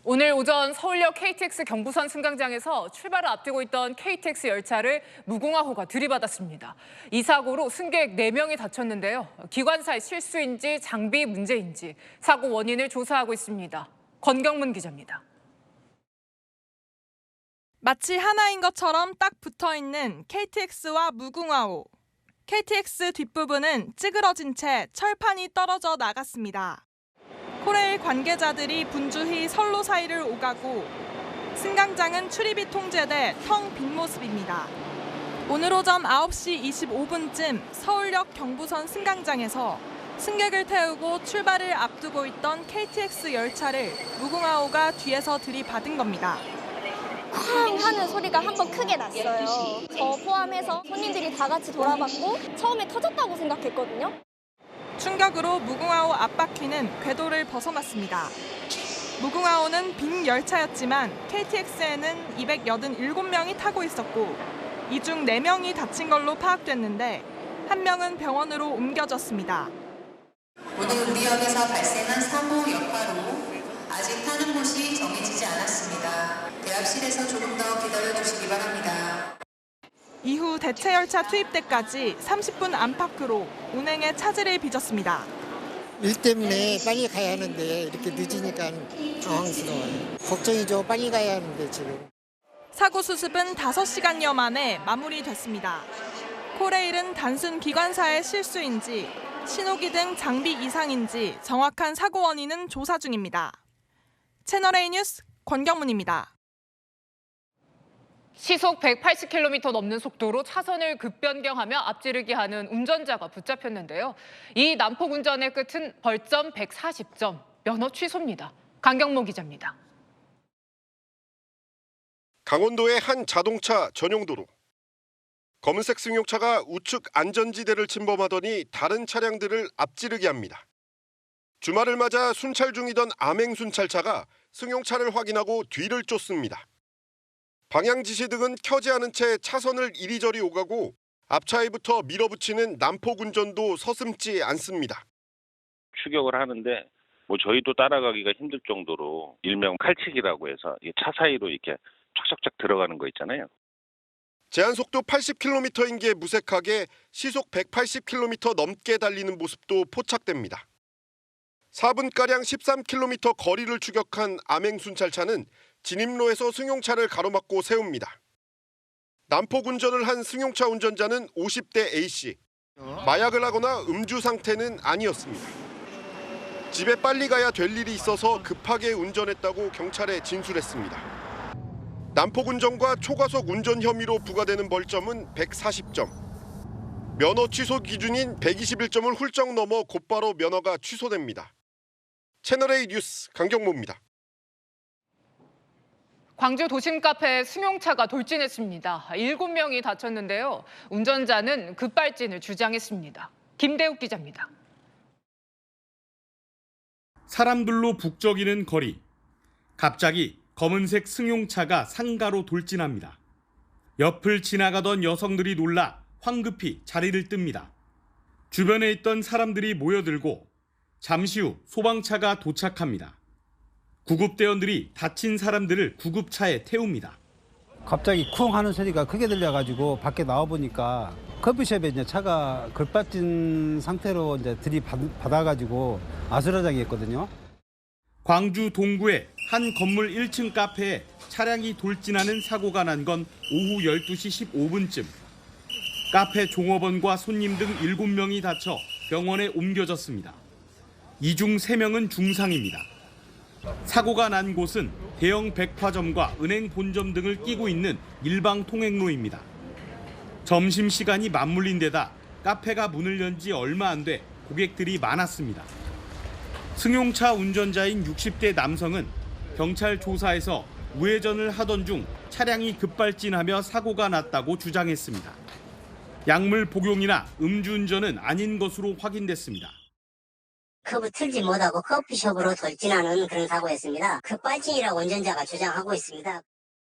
오늘 오전 서울역 KTX 경부선 승강장에서 출발을 앞두고 있던 KTX 열차를 무궁화호가 들이받았습니다. 이 사고로 승객 4명이 다쳤는데요. 기관사의 실수인지 장비 문제인지 사고 원인을 조사하고 있습니다. 권경문 기자입니다. 마치 하나인 것처럼 딱 붙어있는 KTX와 무궁화호. KTX 뒷부분은 찌그러진 채 철판이 떨어져 나갔습니다. 코레일 관계자들이 분주히 선로 사이를 오가고 승강장은 출입이 통제돼 텅 빈 모습입니다. 오늘 오전 9시 25분쯤 서울역 경부선 승강장에서 승객을 태우고 출발을 앞두고 있던 KTX 열차를 무궁화호가 뒤에서 들이받은 겁니다. 쾅 하는 소리가 한번 크게 났어요. 저 포함해서 손님들이 다 같이 돌아봤고 처음에 터졌다고 생각했거든요. 충격으로 무궁화호 앞바퀴는 궤도를 벗어났습니다. 무궁화호는 빈 열차였지만 KTX에는 287명이 타고 있었고 이 중 4명이 다친 걸로 파악됐는데 1명은 병원으로 옮겨졌습니다. 오늘 우리 역에서 발생한 사고 여파로 아직 타는 곳이 정해지지 않았습니다. 대합실에서 조금 더 기다려주시기 바랍니다. 이후 대체 열차 투입 때까지 30분 안팎으로 운행에 차질을 빚었습니다. 일 때문에 빨리 가야 하는데 이렇게 늦으니까 당황스러워요. 걱정이죠. 빨리 가야 하는데 지금. 사고 수습은 5시간여 만에 마무리됐습니다. 코레일은 단순 기관사의 실수인지 신호기 등 장비 이상인지 정확한 사고 원인은 조사 중입니다. 채널A 뉴스 권경문입니다. 시속 180km 넘는 속도로 차선을 급변경하며 앞지르기 하는 운전자가 붙잡혔는데요. 이 난폭 운전의 끝은 벌점 140점, 면허 취소입니다. 강경모 기자입니다. 강원도의 한 자동차 전용 도로. 검은색 승용차가 우측 안전지대를 침범하더니 다른 차량들을 앞지르게 합니다. 주말을 맞아 순찰 중이던 암행 순찰차가 승용차를 확인하고 뒤를 쫓습니다. 방향 지시 등은 켜지 않은 채 차선을 이리저리 오가고 앞차에부터 밀어붙이는 난폭 운전도 서슴지 않습니다. 추격을 하는데 저희도 따라가기가 힘들 정도로 일명 칼치기라고 해서 차 사이로 이렇게 촥촥촥 들어가는 거 있잖아요. 제한속도 80km인 게 무색하게 시속 180km 넘게 달리는 모습도 포착됩니다. 4분가량 13km 거리를 추격한 암행순찰차는 진입로에서 승용차를 가로막고 세웁니다. 난폭 운전을 한 승용차 운전자는 50대 A씨. 마약을 하거나 음주 상태는 아니었습니다. 집에 빨리 가야 될 일이 있어서 급하게 운전했다고 경찰에 진술했습니다. 난폭 운전과 초과속 운전 혐의로 부과되는 벌점은 140점. 면허 취소 기준인 121점을 훌쩍 넘어 곧바로 면허가 취소됩니다. 채널A 뉴스 강경모입니다. 광주 도심 카페에 승용차가 돌진했습니다. 7명이 다쳤는데요. 운전자는 급발진을 주장했습니다. 김대욱 기자입니다. 사람들로 북적이는 거리. 갑자기 검은색 승용차가 상가로 돌진합니다. 옆을 지나가던 여성들이 놀라 황급히 자리를 뜹니다. 주변에 있던 사람들이 모여들고 잠시 후 소방차가 도착합니다. 구급대원들이 다친 사람들을 구급차에 태웁니다. 갑자기 쿵 하는 소리가 크게 들려가지고 밖에 나와보니까 커피숍에 이제 차가 걸빠진 상태로 이제 들이받아가지고 아수라장이었거든요. 광주 동구의 한 건물 1층 카페에 차량이 돌진하는 사고가 난 건 오후 12시 15분쯤. 카페 종업원과 손님 등 7명이 다쳐 병원에 옮겨졌습니다. 이 중 3명은 중상입니다. 사고가 난 곳은 대형 백화점과 은행 본점 등을 끼고 있는 일방 통행로입니다. 점심시간이 맞물린 데다 카페가 문을 연 지 얼마 안 돼 고객들이 많았습니다. 승용차 운전자인 60대 남성은 경찰 조사에서 우회전을 하던 중 차량이 급발진하며 사고가 났다고 주장했습니다. 약물 복용이나 음주운전은 아닌 것으로 확인됐습니다. 커브 틀지 못하고 커피숍으로 돌진하는 그런 사고였습니다. 급발진이라고 운전자가 주장하고 있습니다.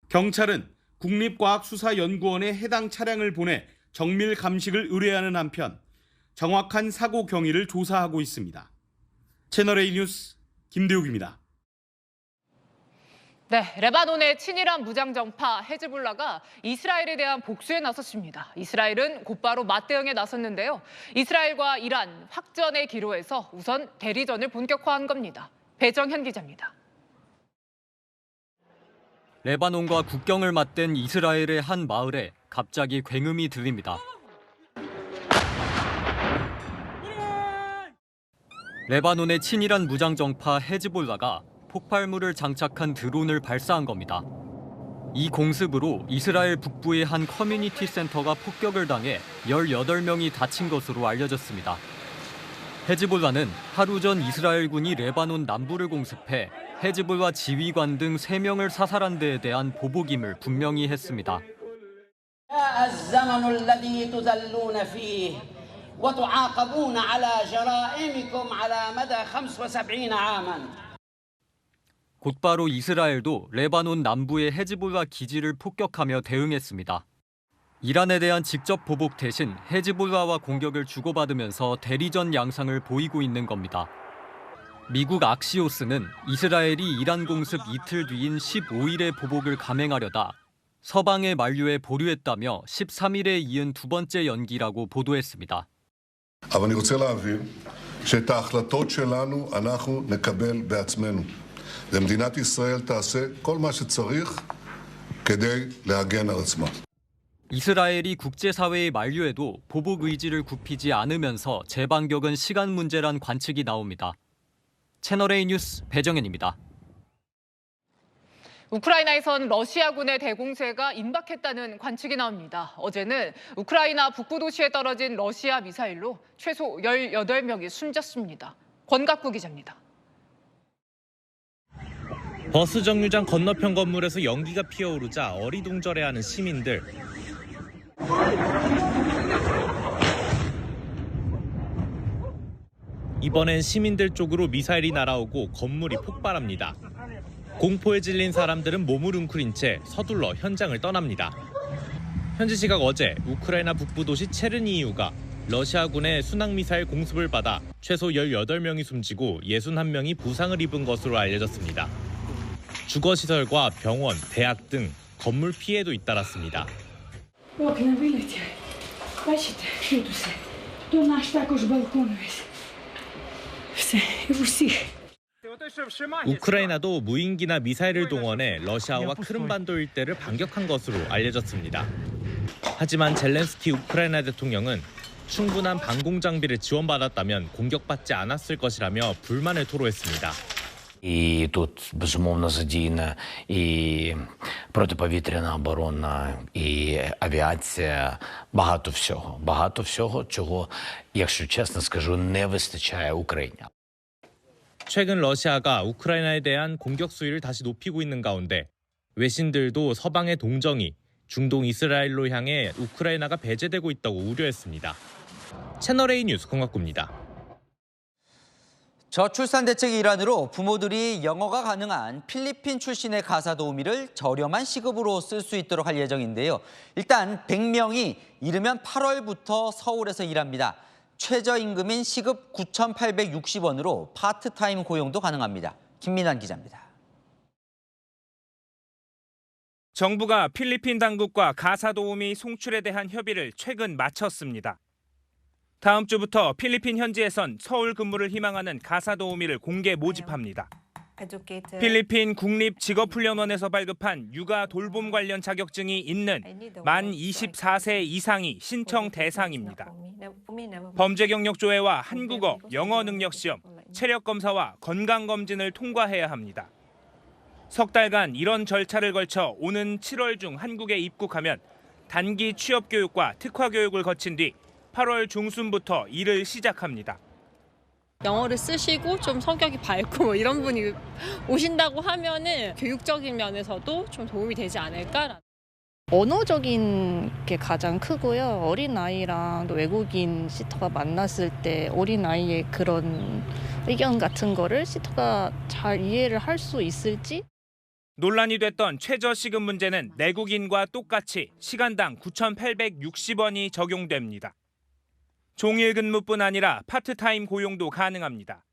경찰은 국립과학수사연구원에 해당 차량을 보내 정밀 감식을 의뢰하는 한편 정확한 사고 경위를 조사하고 있습니다. 채널A 뉴스 김대욱입니다. 네, 레바논의 친이란 무장정파 헤즈볼라가 이스라엘에 대한 복수에 나섰습니다. 이스라엘은 곧바로 맞대응에 나섰는데요. 이스라엘과 이란 확전의 기로에서 우선 대리전을 본격화한 겁니다. 배정현 기자입니다. 레바논과 국경을 맞댄 이스라엘의 한 마을에 갑자기 굉음이 들립니다. 레바논의 친이란 무장정파 헤즈볼라가 폭발물을 장착한 드론을 발사한 겁니다. 이 공습으로 이스라엘 북부의 한 커뮤니티 센터가 폭격을 당해 18명이 다친 것으로 알려졌습니다. 헤즈볼라는 하루 전 이스라엘군이 레바논 남부를 공습해 헤즈볼라 지휘관 등 3명을 사살한 데에 대한 보복임을 분명히 했습니다. 곧바로 이스라엘도 레바논 남부의 헤즈볼라 기지를 폭격하며 대응했습니다. 이란에 대한 직접 보복 대신 헤즈볼라와 공격을 주고받으면서 대리전 양상을 보이고 있는 겁니다. 미국 악시오스는 이스라엘이 이란 공습 이틀 뒤인 15일에 보복을 감행하려다 서방의 만류에 보류했다며 13일에 이은 두 번째 연기라고 보도했습니다. אבל אני רוצה להבהיר שאת ההחלטות שלנו אנחנו נקבל בעצמנו. ומדינת ישראל תעשה כל מה שצריך כדי להגן על עצמה. 이스라엘이 국제사회의 만류에도 보복 의지를 굽히지 않으면서 재반격은 시간 문제란 관측이 나옵니다. 채널A 뉴스 배정현입니다. 우크라이나에선 러시아군의 대공세가 임박했다는 관측이 나옵니다. 어제는 우크라이나 북부 도시에 떨어진 러시아 미사일로 최소 18명이 숨졌습니다. 권갑구 기자입니다. 버스 정류장 건너편 건물에서 연기가 피어오르자 어리둥절해하는 시민들. 이번엔 시민들 쪽으로 미사일이 날아오고 건물이 폭발합니다. 공포에 질린 사람들은 몸을 웅크린 채 서둘러 현장을 떠납니다. 현지 시각 어제 우크라이나 북부 도시 체르니히우가 러시아군의 순항미사일 공습을 받아 최소 18명이 숨지고 61명이 부상을 입은 것으로 알려졌습니다. 주거시설과 병원, 대학 등 건물 피해도 잇따랐습니다. 우크라이나도 무인기나 미사일을 동원해 러시아와 크림반도 일대를 반격한 것으로 알려졌습니다. 하지만 젤렌스키 우크라이나 대통령은 충분한 방공 장비를 지원받았다면 공격받지 않았을 것이라며 불만을 토로했습니다. І тут, безумовно, задіяна і протиповітряна оборона, і авіація, багато всього, чого, якщо чесно скажу, не вистачає Україні. 최근 러시아가 우크라이나에 대한 공격 수위를 다시 높이고 있는 가운데 외신들도 서방의 동정이 중동 이스라엘로 향해 우크라이나가 배제되고 있다고 우려했습니다. 채널A 뉴스 공학구입니다. 저출산 대책 일환으로 부모들이 영어가 가능한 필리핀 출신의 가사 도우미를 저렴한 시급으로 쓸 수 있도록 할 예정인데요. 일단 100명이 이르면 8월부터 서울에서 일합니다. 최저임금인 시급 9,860원으로 파트타임 고용도 가능합니다. 김민환 기자입니다. 정부가 필리핀 당국과 가사 도우미 송출에 대한 협의를 최근 마쳤습니다. 다음 주부터 필리핀 현지에선 서울 근무를 희망하는 가사 도우미를 공개 모집합니다. 필리핀 국립직업훈련원에서 발급한 육아 돌봄 관련 자격증이 있는 만 24세 이상이 신청 대상입니다. 범죄 경력 조회와 한국어, 영어 능력 시험, 체력 검사와 건강 검진을 통과해야 합니다. 석 달간 이런 절차를 걸쳐 오는 7월 중 한국에 입국하면 단기 취업 교육과 특화 교육을 거친 뒤 8월 중순부터 일을 시작합니다. 영어를 쓰시고 좀 성격이 밝고 이런 분이 오신다고 하면은 교육적인 면에서도 좀 도움이 되지 않을까. 언어적인 게 가장 크고요. 어린아이랑 또 외국인 시터가 만났을 때 어린아이의 그런 의견 같은 거를 시터가 잘 이해를 할 수 있을지. 논란이 됐던 최저시급 문제는 내국인과 똑같이 시간당 9,860원이 적용됩니다. 종일 근무뿐 아니라 파트타임 고용도 가능합니다.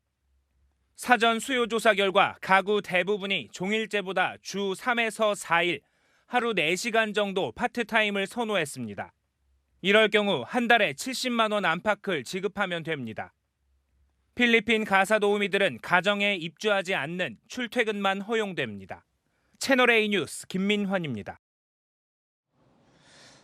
사전 수요조사 결과 가구 대부분이 종일제보다 주 3에서 4일, 하루 4시간 정도 파트타임을 선호했습니다. 이럴 경우 한 달에 70만 원 안팎을 지급하면 됩니다. 필리핀 가사 도우미들은 가정에 입주하지 않는 출퇴근만 허용됩니다. 채널A 뉴스 김민환입니다.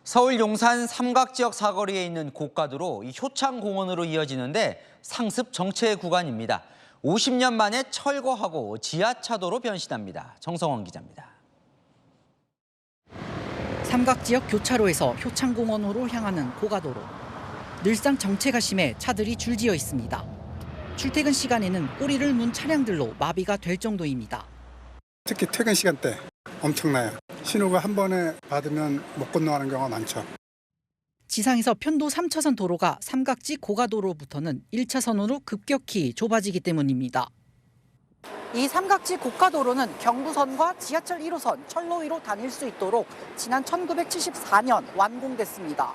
서울 용산 삼각지역 사거리에 있는 고가도로 효창공원으로 이어지는데 상습 정체 구간입니다. 50년 만에 철거하고 지하차도로 변신합니다. 정성원 기자입니다. 삼각지역 교차로에서 효창공원으로 향하는 고가도로. 늘상 정체가 심해 차들이 줄지어 있습니다. 출퇴근 시간에는 꼬리를 문 차량들로 마비가 될 정도입니다. 특히 퇴근 시간대 엄청나요. 신호가 한 번에 받으면 못 건너가는 경우가 많죠. 지상에서 편도 3차선 도로가 삼각지 고가도로부터는 1차선으로 급격히 좁아지기 때문입니다. 이 삼각지 고가도로는 경부선과 지하철 1호선, 철로 위로 다닐 수 있도록 지난 1974년 완공됐습니다.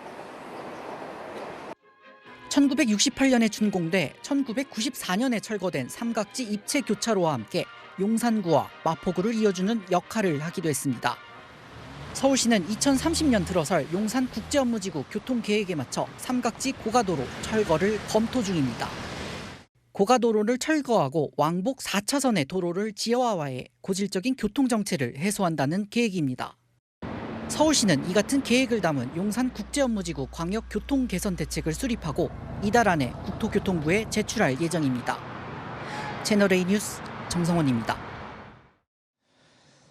1968년에 준공돼 1994년에 철거된 삼각지 입체 교차로와 함께 용산구와 마포구를 이어주는 역할을 하기도 했습니다. 서울시는 2030년 들어설 용산국제업무지구 교통계획에 맞춰 삼각지 고가도로 철거를 검토 중입니다. 고가도로를 철거하고 왕복 4차선의 도로를 지하화해 고질적인 교통정체를 해소한다는 계획입니다. 서울시는 이 같은 계획을 담은 용산국제업무지구 광역교통개선대책을 수립하고 이달 안에 국토교통부에 제출할 예정입니다. 채널A 뉴스 정성원입니다.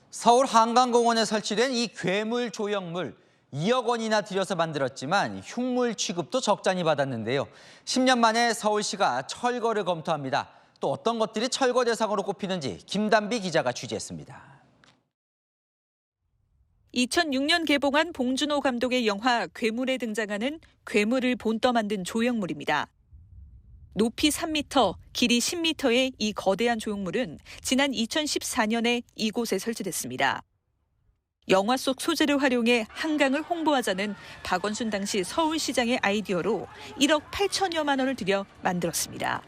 서울 한강공원에 설치된 이 괴물 조형물 2억 원이나 들여서 만들었지만 흉물 취급도 적잖이 받았는데요. 10년 만에 서울시가 철거를 검토합니다. 또 어떤 것들이 철거 대상으로 꼽히는지 김단비 기자가 취재했습니다. 2006년 개봉한 봉준호 감독의 영화 괴물에 등장하는 괴물을 본떠 만든 조형물입니다. 높이 3m, 길이 10m의 이 거대한 조형물은 지난 2014년에 이곳에 설치됐습니다. 영화 속 소재를 활용해 한강을 홍보하자는 박원순 당시 서울시장의 아이디어로 1억 8천여만 원을 들여 만들었습니다.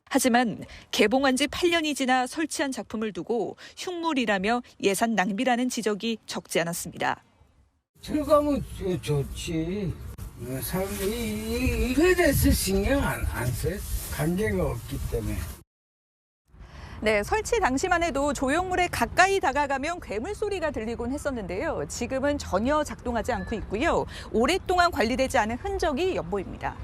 하지만 개봉한 지 8년이 지나 설치한 작품을 두고 흉물이라며 예산 낭비라는 지적이 적지 않았습니다. 들어가면 좋지. 사람들이 이거에 대해서 신경 안 써. 관계가 없기 때문에. 네, 설치 당시만 해도 조형물에 가까이 다가가면 괴물 소리가 들리곤 했었는데요. 지금은 전혀 작동하지 않고 있고요. 오랫동안 관리되지 않은 흔적이 엿보입니다.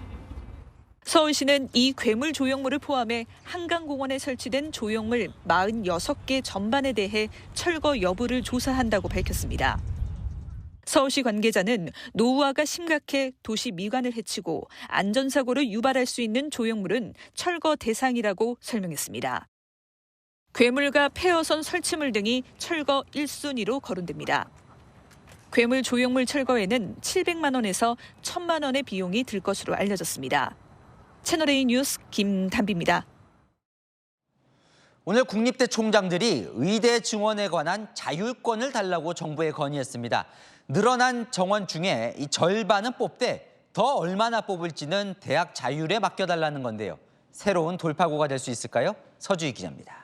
서울시는 이 괴물 조형물을 포함해 한강공원에 설치된 조형물 46개 전반에 대해 철거 여부를 조사한다고 밝혔습니다. 서울시 관계자는 노후화가 심각해 도시 미관을 해치고 안전사고를 유발할 수 있는 조형물은 철거 대상이라고 설명했습니다. 괴물과 폐허선 설치물 등이 철거 1순위로 거론됩니다. 괴물 조형물 철거에는 700만 원에서 1,000만 원의 비용이 들 것으로 알려졌습니다. 채널A 뉴스 김담비입니다. 오늘 국립대 총장들이 의대 증원에 관한 자율권을 달라고 정부에 건의했습니다. 늘어난 정원 중에 이 절반은 뽑되 더 얼마나 뽑을지는 대학 자율에 맡겨달라는 건데요. 새로운 돌파구가 될 수 있을까요? 서주희 기자입니다.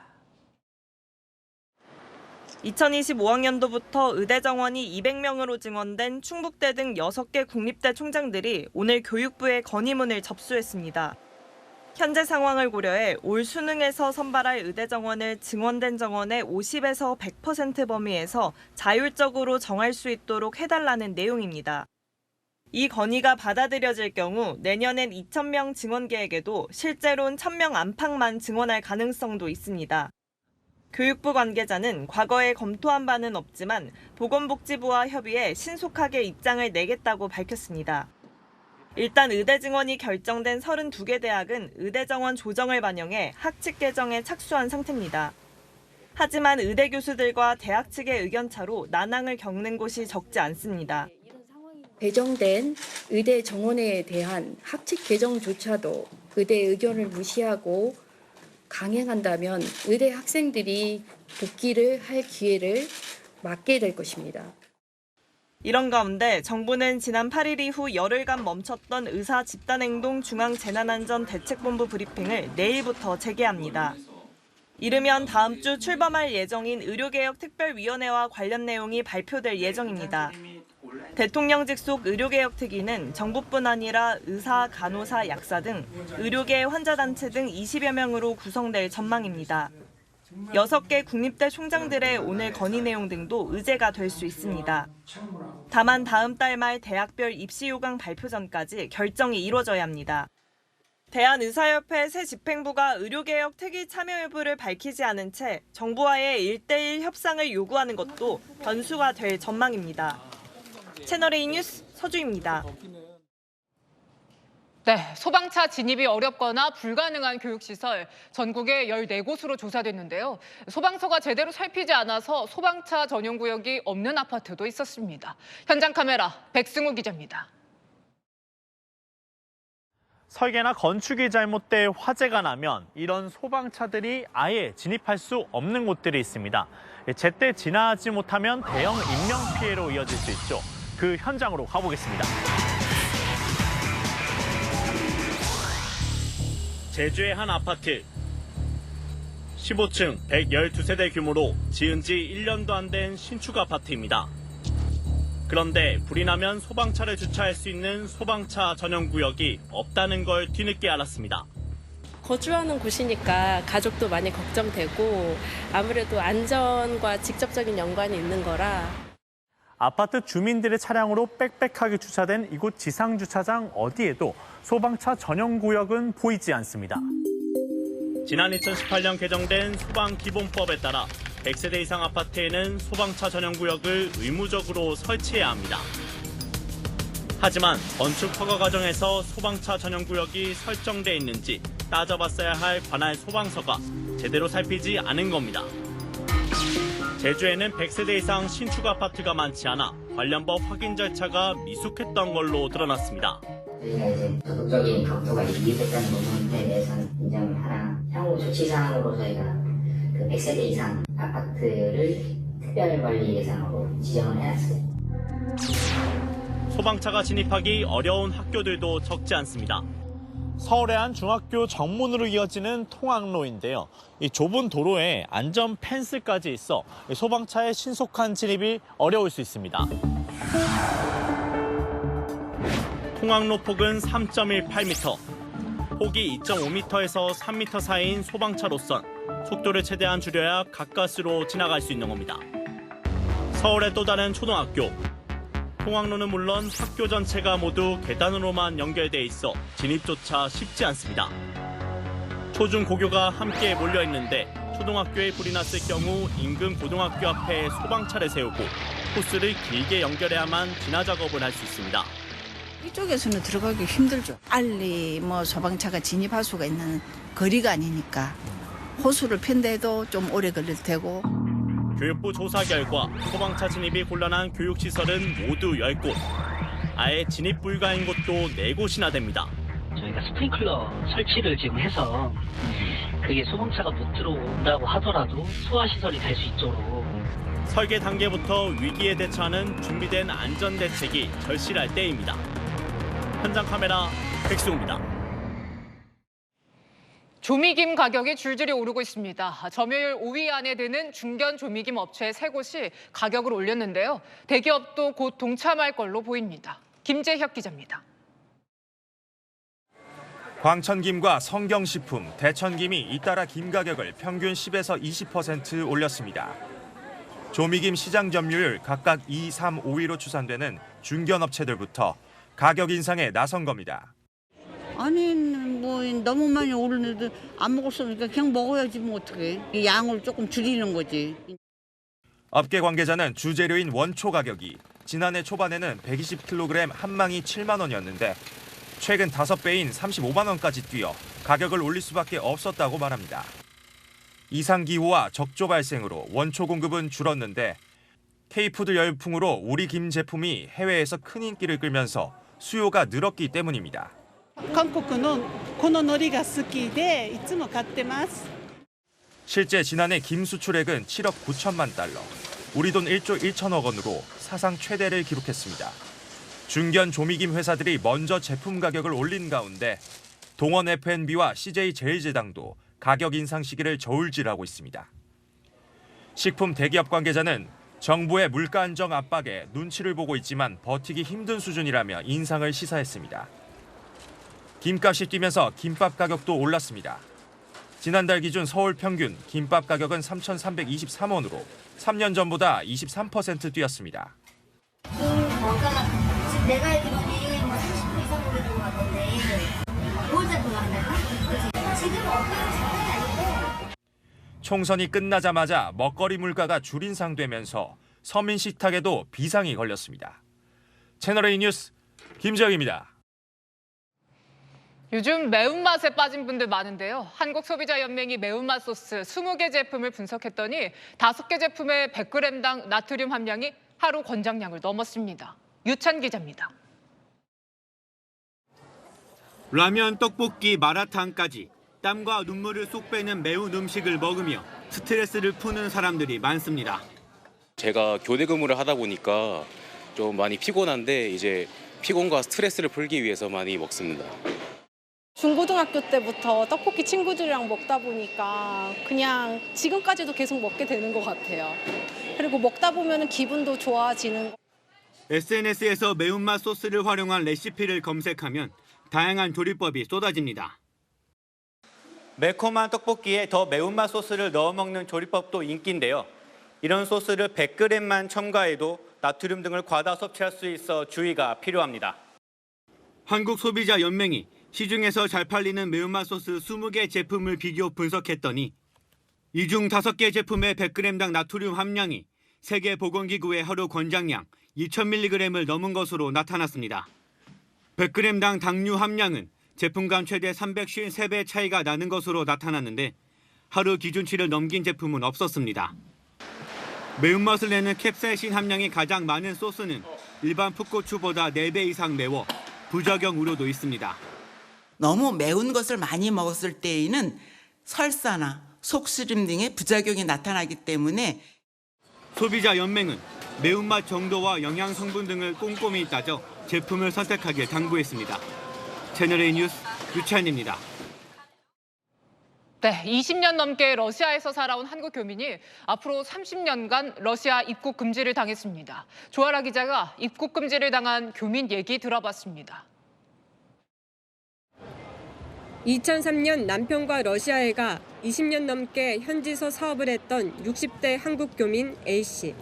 2025학년도부터 의대 정원이 200명으로 증원된 충북대 등 6개 국립대 총장들이 오늘 교육부에 건의문을 접수했습니다. 현재 상황을 고려해 올 수능에서 선발할 의대 정원을 증원된 정원의 50에서 100% 범위에서 자율적으로 정할 수 있도록 해달라는 내용입니다. 이 건의가 받아들여질 경우 내년엔 2,000명 증원 계획에도 실제로는 1,000명 안팎만 증원할 가능성도 있습니다. 교육부 관계자는 과거에 검토한 바는 없지만 보건복지부와 협의해 신속하게 입장을 내겠다고 밝혔습니다. 일단 의대 증원이 결정된 32개 대학은 의대 정원 조정을 반영해 학칙 개정에 착수한 상태입니다. 하지만 의대 교수들과 대학 측의 의견차로 난항을 겪는 곳이 적지 않습니다. 배정된 의대 정원에 대한 학칙 개정조차도 의대 의견을 무시하고 강행한다면 의대 학생들이 복귀를 할 기회를 막게 될 것입니다. 이런 가운데 정부는 지난 8일 이후 열흘간 멈췄던 의사 집단행동 중앙재난안전대책본부 브리핑을 내일부터 재개합니다. 이르면 다음 주 출범할 예정인 의료개혁 특별위원회와 관련 내용이 발표될 예정입니다. 대통령 직속 의료개혁 특위는 정부뿐 아니라 의사, 간호사, 약사 등 의료계 환자단체 등 20여 명으로 구성될 전망입니다. 6개 국립대 총장들의 오늘 건의 내용 등도 의제가 될 수 있습니다. 다만 다음 달 말 대학별 입시 요강 발표 전까지 결정이 이루어져야 합니다. 대한의사협회 새 집행부가 의료개혁 특위 참여 여부를 밝히지 않은 채 정부와의 1대1 협상을 요구하는 것도 변수가 될 전망입니다. 채널A 뉴스 서주입니다. 네, 소방차 진입이 어렵거나 불가능한 교육시설 전국에 14곳으로 조사됐는데요. 소방서가 제대로 살피지 않아서 소방차 전용구역이 없는 아파트도 있었습니다. 현장 카메라 백승우 기자입니다. 설계나 건축이 잘못돼 화재가 나면 이런 소방차들이 아예 진입할 수 없는 곳들이 있습니다. 제때 진화하지 못하면 대형 인명 피해로 이어질 수 있죠. 그 현장으로 가보겠습니다. 제주의 한 아파트. 15층 112세대 규모로 지은 지 1년도 안 된 신축 아파트입니다. 그런데 불이 나면 소방차를 주차할 수 있는 소방차 전용 구역이 없다는 걸 뒤늦게 알았습니다. 거주하는 곳이니까 가족도 많이 걱정되고 아무래도 안전과 직접적인 연관이 있는 거라. 아파트 주민들의 차량으로 빽빽하게 주차된 이곳 지상주차장 어디에도 소방차 전용 구역은 보이지 않습니다. 지난 2018년 개정된 소방기본법에 따라 100세대 이상 아파트에는 소방차 전용 구역을 의무적으로 설치해야 합니다. 하지만 건축 허가 과정에서 소방차 전용 구역이 설정돼 있는지 따져봤어야 할 관할 소방서가 제대로 살피지 않은 겁니다. 제주에는 100세대 이상 신축 아파트가 많지 않아 관련 법 확인 절차가 미숙했던 걸로 드러났습니다. 저희가 이제 도덕적인 각도가 이익됐다는 부분에 대해서는 인정을 하나, 향후 조치사항으로 저희가 그 100세대 이상 아파트를 특별관리 대상으로 지정을 해놨어요. 소방차가 진입하기 어려운 학교들도 적지 않습니다. 서울의 한 중학교 정문으로 이어지는 통학로인데요. 이 좁은 도로에 안전 펜스까지 있어 소방차의 신속한 진입이 어려울 수 있습니다. 통학로 폭은 3.18m, 폭이 2.5m에서 3m 사이인 소방차로선 속도를 최대한 줄여야 가까스로 지나갈 수 있는 겁니다. 서울의 또 다른 초등학교. 통학로는 물론 학교 전체가 모두 계단으로만 연결돼 있어 진입조차 쉽지 않습니다. 초중 고교가 함께 몰려 있는데 초등학교에 불이 났을 경우 인근 고등학교 앞에 소방차를 세우고 코스를 길게 연결해야만 진화 작업을 할 수 있습니다. 이쪽에서는 들어가기 힘들죠. 빨리 소방차가 진입할 수가 있는 거리가 아니니까 호수를 팬데도 좀 오래 걸릴 테고. 교육부 조사 결과 소방차 진입이 곤란한 교육시설은 모두 10곳. 아예 진입 불가인 곳도 4곳이나 됩니다. 저희가 스프링클러 설치를 지금 해서 그게 소방차가 못 들어온다고 하더라도 소화시설이 될 수 있도록. 설계 단계부터 위기에 대처하는 준비된 안전대책이 절실할 때입니다. 현장 카메라 백승우입니다. 조미김 가격이 줄줄이 오르고 있습니다. 점유율 5위 안에 드는 중견 조미김 업체 3곳이 가격을 올렸는데요. 대기업도 곧 동참할 걸로 보입니다. 김재혁 기자입니다. 광천김과 성경식품, 대천김이 잇따라 김 가격을 평균 10에서 20% 올렸습니다. 조미김 시장 점유율 각각 2, 3, 5위로 추산되는 중견 업체들부터 가격 인상에 나선 겁니다. 아니 너무 많이 오르는데 안 먹을 수 없으니까 그냥 먹어야지 어떡해. 양을 조금 줄이는 거지. 업계 관계자는 주재료인 원초 가격이 지난해 초반에는 120kg 한 망이 7만 원이었는데 최근 5배인 35만 원까지 뛰어 가격을 올릴 수밖에 없었다고 말합니다. 이상기후와 적조 발생으로 원초 공급은 줄었는데 K푸드 열풍으로 우리 김 제품이 해외에서 큰 인기를 끌면서 수요가 늘었기 때문입니다. 실제 지난해 김 수출액은 7억 9천만 달러, 우리 돈 1조 1천억 원으로 사상 최대를 기록했습니다. 중견 조미김 회사들이 먼저 제품 가격을 올린 가운데 동원 F&B와 CJ 제일제당도 가격 인상 시기를 저울질하고 있습니다. 식품 대기업 관계자는 정부의 물가 안정 압박에 눈치를 보고 있지만 버티기 힘든 수준이라며 인상을 시사했습니다. 김값이 뛰면서 김밥 가격도 올랐습니다. 지난달 기준 서울 평균 김밥 가격은 3,323원으로 3년 전보다 23% 뛰었습니다. 원가가 내가 알기로는 30% 이상 오르는 것 같은데 5월달부터 나간달까? 지금 원가가 장난이 아니고. 총선이 끝나자마자 먹거리 물가가 줄인상되면서 서민 식탁에도 비상이 걸렸습니다. 채널A 뉴스 김재혁입니다. 요즘 매운맛에 빠진 분들 많은데요. 한국소비자연맹이 매운맛 소스 20개 제품을 분석했더니 5개 제품의 100g당 나트륨 함량이 하루 권장량을 넘었습니다. 유찬 기자입니다. 라면, 떡볶이, 마라탕까지 땀과 눈물을 쏙 빼는 매운 음식을 먹으며 스트레스를 푸는 사람들이 많습니다. 제가 교대 근무를 하다 보니까 좀 많이 피곤한데 이제 피곤과 스트레스를 풀기 위해서 많이 먹습니다. 중고등학교 때부터 떡볶이 친구들이랑 먹다 보니까 그냥 지금까지도 계속 먹게 되는 것 같아요. 그리고 먹다 보면 기분도 좋아지는. SNS에서 매운맛 소스를 활용한 레시피를 검색하면 다양한 조리법이 쏟아집니다. 매콤한 떡볶이에 더 매운맛 소스를 넣어 먹는 조리법도 인기인데요. 이런 소스를 100g만 첨가해도 나트륨 등을 과다 섭취할 수 있어 주의가 필요합니다. 한국소비자연맹이 시중에서 잘 팔리는 매운맛 소스 20개 제품을 비교 분석했더니 이 중 5개 제품의 100g당 나트륨 함량이 세계보건기구의 하루 권장량 2000mg을 넘은 것으로 나타났습니다. 100g당 당류 함량은 제품 간 최대 353배 차이가 나는 것으로 나타났는데 하루 기준치를 넘긴 제품은 없었습니다. 매운맛을 내는 캡사이신 함량이 가장 많은 소스는 일반 풋고추보다 4배 이상 매워 부작용 우려도 있습니다. 너무 매운 것을 많이 먹었을 때에는 설사나 속쓰림 등의 부작용이 나타나기 때문에 소비자 연맹은 매운맛 정도와 영양 성분 등을 꼼꼼히 따져 제품을 선택하길 당부했습니다. 채널A 뉴스 유찬입니다. 네, 20년 넘게 러시아에서 살아온 한국 교민이 앞으로 30년간 러시아 입국 금지를 당했습니다. 조아라 기자가 입국 금지를 당한 교민 얘기 들어봤습니다. 2003년 남편과 러시아에 가 20년 넘게 현지서 사업을 했던 60대 한국 교민 A씨.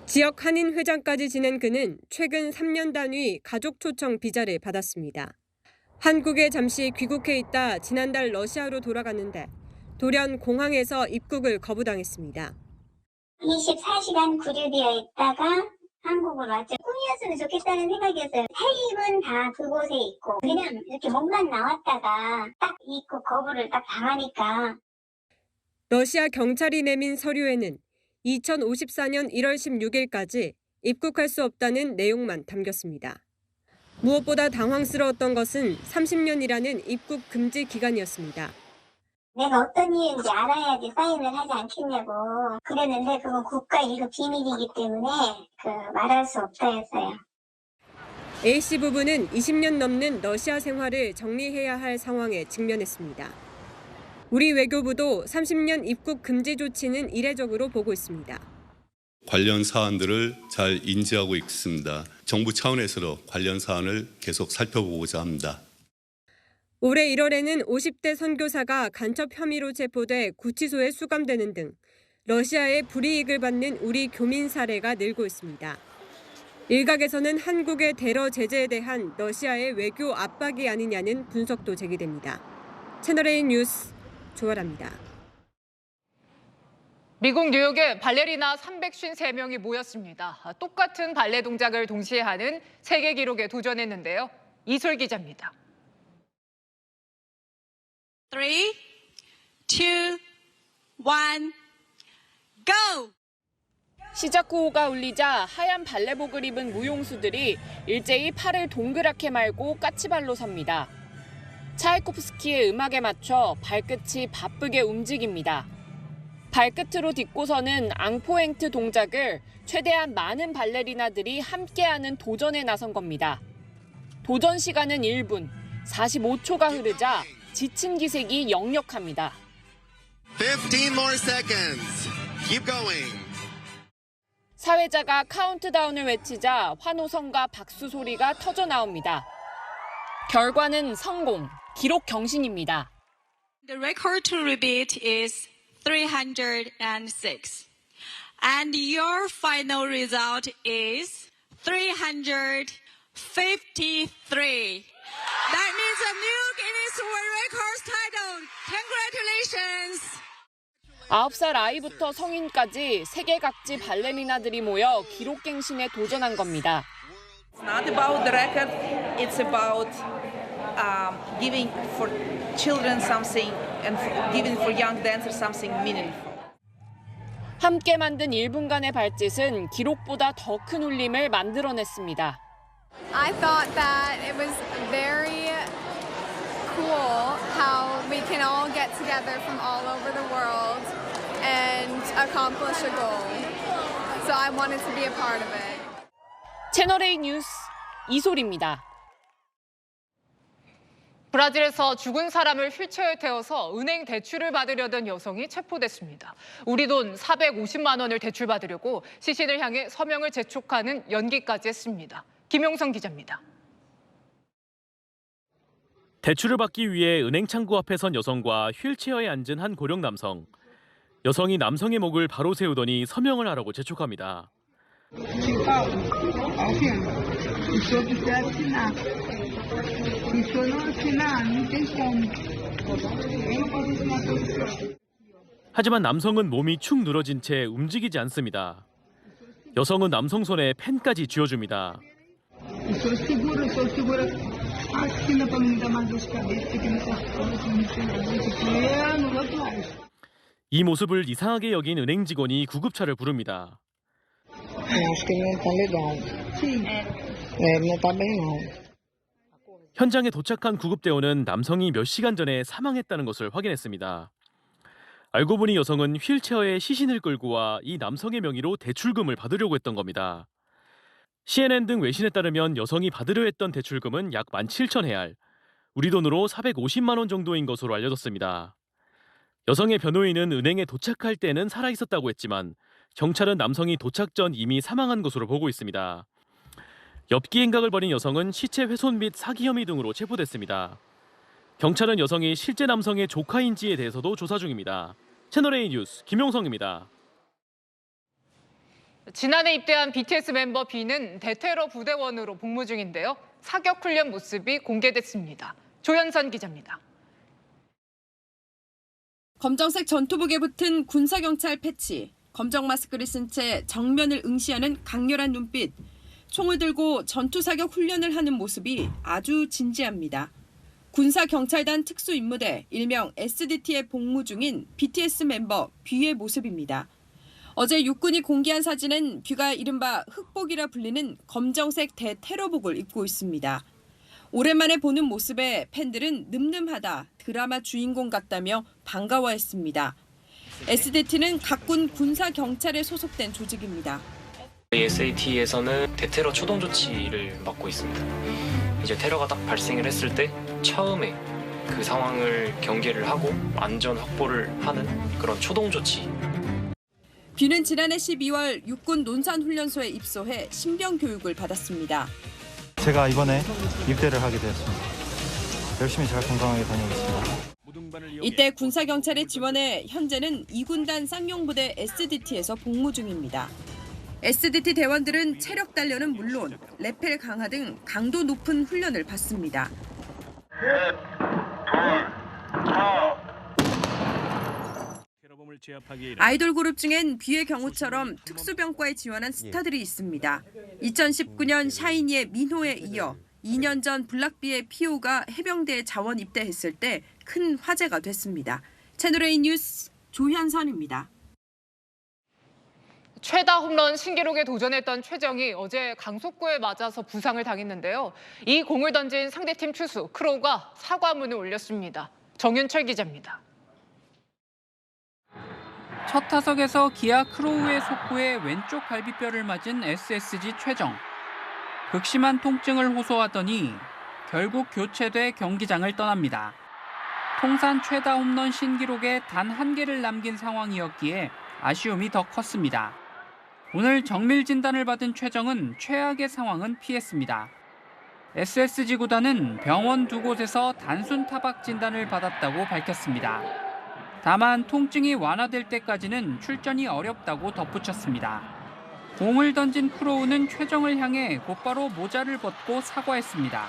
지역 한인 회장까지 지낸 그는 최근 3년 단위 가족 초청 비자를 받았습니다. 한국에 잠시 귀국해 있다 지난달 러시아로 돌아갔는데 돌연 공항에서 입국을 거부당했습니다. 24시간 구류되어 있다가 한국으로 왔죠. 꿈이었으면 좋겠다는 생각이었어요. 할 일은 다 그곳에 있고 그냥 이렇게 몸만 나왔다가 딱 입국 거부를 딱 당하니까. 러시아 경찰이 내민 서류에는 2054년 1월 16일까지 입국할 수 없다는 내용만 담겼습니다. 무엇보다 당황스러웠던 것은 30년이라는 입국 금지 기간이었습니다. 내가 어떤 이유인지 알아야지 사인을 하지 않겠냐고 그랬는데 그건 국가 1급 비밀이기 때문에 말할 수 없다 했어요. A씨 부부는 20년 넘는 러시아 생활을 정리해야 할 상황에 직면했습니다. 우리 외교부도 30년 입국 금지 조치는 이례적으로 보고 있습니다. 관련 사안들을 잘 인지하고 있습니다. 정부 차원에서도 관련 사안을 계속 살펴보고자 합니다. 올해 1월에는 50대 선교사가 간첩 혐의로 체포돼 구치소에 수감되는 등 러시아의 불이익을 받는 우리 교민 사례가 늘고 있습니다. 일각에서는 한국의 테러 제재에 대한 러시아의 외교 압박이 아니냐는 분석도 제기됩니다. 채널A 뉴스 조아라입니다. 미국 뉴욕에 발레리나 353명이 모였습니다. 똑같은 발레 동작을 동시에 하는 세계 기록에 도전했는데요. 이솔 기자입니다. 3, 2, 1, go! 시작 구호가 울리자 하얀 발레복을 입은 무용수들이 일제히 팔을 동그랗게 말고 까치발로 섭니다. 차이코프스키의 음악에 맞춰 발끝이 바쁘게 움직입니다. 발끝으로 딛고서는 앙포행트 동작을 최대한 많은 발레리나들이 함께하는 도전에 나선 겁니다. 도전 시간은 1분, 45초가 흐르자 지친 기색이 역력합니다. 15 more seconds. Keep going. 사회자가 카운트다운을 외치자 환호성과 박수 소리가 터져 나옵니다. 결과는 성공, 기록 경신입니다. The record to repeat is 306. And your final result is 353. That means a new Guinness World Records title. Congratulations! 9살 아이부터 성인까지 세계 각지 발레리나들이 모여 기록갱신에 도전한 겁니다. It's not about the record, it's about giving for children something and giving for young dancers something meaningful. 함께 만든 1분간의 발짓은 기록보다 더 큰 울림을 만들어냈습니다. I thought that it was very cool how we can all get together from all over the world and accomplish a goal. So I wanted to be a part of it. 채널A 뉴스 이솔입니다. 브라질에서 죽은 사람을 휠체어에 태워서 은행 대출을 받으려던 여성이 체포됐습니다. 우리 돈 450만 원을 대출받으려고 시신을 향해 서명을 재촉하는 연기까지 했습니다. 김용성 기자입니다. 대출을 받기 위해 은행 창구 앞에 선 여성과 휠체어에 앉은 한 고령 남성. 여성이 남성의 목을 바로 세우더니 서명을 하라고 재촉합니다. 하지만 남성은 몸이 축 늘어진 채 움직이지 않습니다. 여성은 남성 손에 펜까지 쥐어줍니다. 이 모습을 이상하게 여긴 은행 직원이 구급차를 부릅니다. 현장에 도착한 구급대원은 남성이 몇 시간 전에 사망했다는 것을 확인했습니다. 알고 보니 여성은 휠체어에 시신을 끌고 와 이 남성의 명의로 대출금을 받으려고 했던 겁니다. CNN 등 외신에 따르면 여성이 받으려 했던 대출금은 약 17,000헤알, 우리 돈으로 450만 원 정도인 것으로 알려졌습니다. 여성의 변호인은 은행에 도착할 때는 살아있었다고 했지만 경찰은 남성이 도착 전 이미 사망한 것으로 보고 있습니다. 엽기 행각을 벌인 여성은 시체 훼손 및 사기 혐의 등으로 체포됐습니다. 경찰은 여성이 실제 남성의 조카인지에 대해서도 조사 중입니다. 채널A 뉴스 김용성입니다. 지난해 입대한 BTS 멤버 B는 대테러 부대원으로 복무 중인데요. 사격 훈련 모습이 공개됐습니다. 조현선 기자입니다. 검정색 전투복에 붙은 군사경찰 패치, 검정 마스크를 쓴 채 정면을 응시하는 강렬한 눈빛, 총을 들고 전투사격 훈련을 하는 모습이 아주 진지합니다. 군사경찰단 특수임무대, 일명 SDT에 복무 중인 BTS 멤버 B의 모습입니다. 어제 육군이 공개한 사진은 B가 이른바 흑복이라 불리는 검정색 대테러복을 입고 있습니다. 오랜만에 보는 모습에 팬들은 늠름하다, 드라마 주인공 같다며 반가워했습니다. SDT는 각군 군사경찰에 소속된 조직입니다. SAT에서는 대테러 초동 조치를 맡고 있습니다. 이제 테러가 딱 발생을 했을 때 처음에 그 상황을 경계를 하고 안전 확보를 하는 그런 초동 조치. B는 지난해 12월 육군 논산훈련소에 입소해 신병 교육을 받았습니다. 제가 이번에 입대를 하게 되었습니다. 열심히 잘 건강하게 다녀오겠습니다. 이때 군사경찰에 지원해 현재는 2군단 쌍용부대 SDT에서 복무 중입니다. SDT 대원들은 체력 단련은 물론 레펠 강화 등 강도 높은 훈련을 받습니다. 아이돌 그룹 중엔 B의 경우처럼 특수병과에 지원한 스타들이 있습니다. 2019년 샤이니의 민호에 이어 2년 전 블락비의 피오가 해병대에 자원 입대했을 때 큰 화제가 됐습니다. 채널A 뉴스 조현선입니다. 최다 홈런 신기록에 도전했던 최정이 어제 강속구에 맞아서 부상을 당했는데요. 이 공을 던진 상대팀 투수 크로우가 사과문을 올렸습니다. 정윤철 기자입니다. 첫 타석에서 기아 크로우의 속구에 왼쪽 갈비뼈를 맞은 SSG 최정. 극심한 통증을 호소하더니 결국 교체돼 경기장을 떠납니다. 통산 최다 홈런 신기록에 단 1개를 남긴 상황이었기에 아쉬움이 더 컸습니다. 오늘 정밀 진단을 받은 최정은 최악의 상황은 피했습니다. SSG 구단은 병원 2곳에서 단순 타박 진단을 받았다고 밝혔습니다. 다만 통증이 완화될 때까지는 출전이 어렵다고 덧붙였습니다. 공을 던진 크로우는 최정을 향해 곧바로 모자를 벗고 사과했습니다.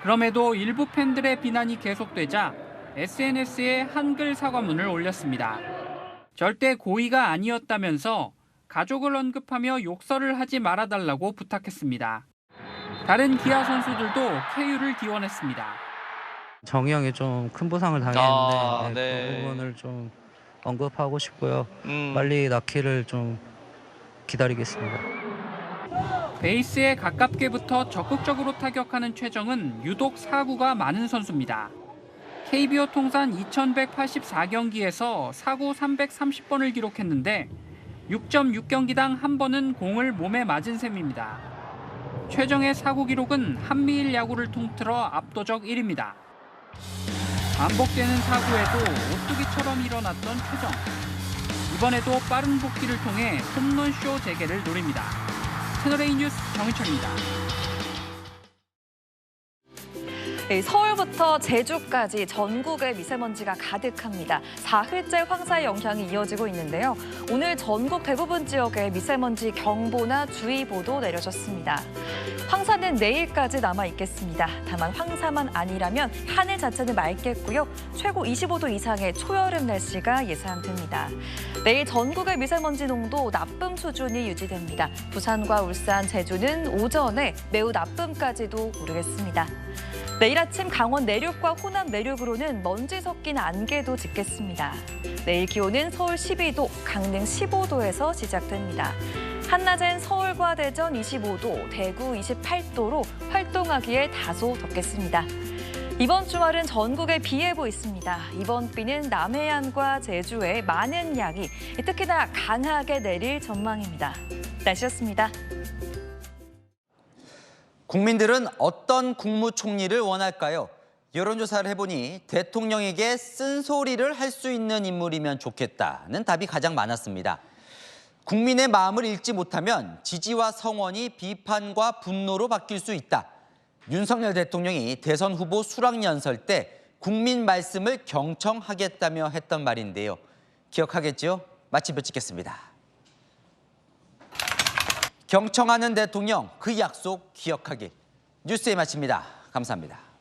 그럼에도 일부 팬들의 비난이 계속되자 SNS에 한글 사과문을 올렸습니다. 절대 고의가 아니었다면서 가족을 언급하며 욕설을 하지 말아달라고 부탁했습니다. 다른 기아 선수들도 쾌유를 기원했습니다. 정희 형이 좀 큰 부상을 당했는데 그 부분을 좀 언급하고 싶고요. 빨리 낫기를 좀 기다리겠습니다. 베이스에 가깝게 붙어 적극적으로 타격하는 최정은 유독 사구가 많은 선수입니다. KBO 통산 2184경기에서 사구 330번을 기록했는데 6.6경기당 한 번은 공을 몸에 맞은 셈입니다. 최정의 사구 기록은 한미일 야구를 통틀어 압도적 1위입니다. 반복되는 사구에도 오뚜기처럼 일어났던 최정. 이번에도 빠른 복귀를 통해 홈런쇼 재개를 노립니다. 채널A 뉴스 정희철입니다. 서울부터 제주까지 전국에 미세먼지가 가득합니다. 4흘째 황사의 영향이 이어지고 있는데요. 오늘 전국 대부분 지역에 미세먼지 경보나 주의보도 내려졌습니다. 황사는 내일까지 남아 있겠습니다. 다만 황사만 아니라면 하늘 자체는 맑겠고요. 최고 25도 이상의 초여름 날씨가 예상됩니다. 내일 전국의 미세먼지 농도 나쁨 수준이 유지됩니다. 부산과 울산, 제주는 오전에 매우 나쁨까지도 오르겠습니다. 내일 아침 강원 내륙과 호남 내륙으로는 먼지 섞인 안개도 짙겠습니다. 내일 기온은 서울 12도, 강릉 15도에서 시작됩니다. 한낮엔 서울과 대전 25도, 대구 28도로 활동하기에 다소 덥겠습니다. 이번 주말은 전국에 비 예보 있습니다. 이번 비는 남해안과 제주에 많은 양이 특히나 강하게 내릴 전망입니다. 날씨였습니다. 국민들은 어떤 국무총리를 원할까요? 여론조사를 해보니 대통령에게 쓴소리를 할 수 있는 인물이면 좋겠다는 답이 가장 많았습니다. 국민의 마음을 읽지 못하면 지지와 성원이 비판과 분노로 바뀔 수 있다. 윤석열 대통령이 대선 후보 수락연설 때 국민 말씀을 경청하겠다며 했던 말인데요. 기억하겠죠? 마침표 찍겠습니다. 경청하는 대통령, 그 약속 기억하길. 뉴스에 마칩니다. 감사합니다.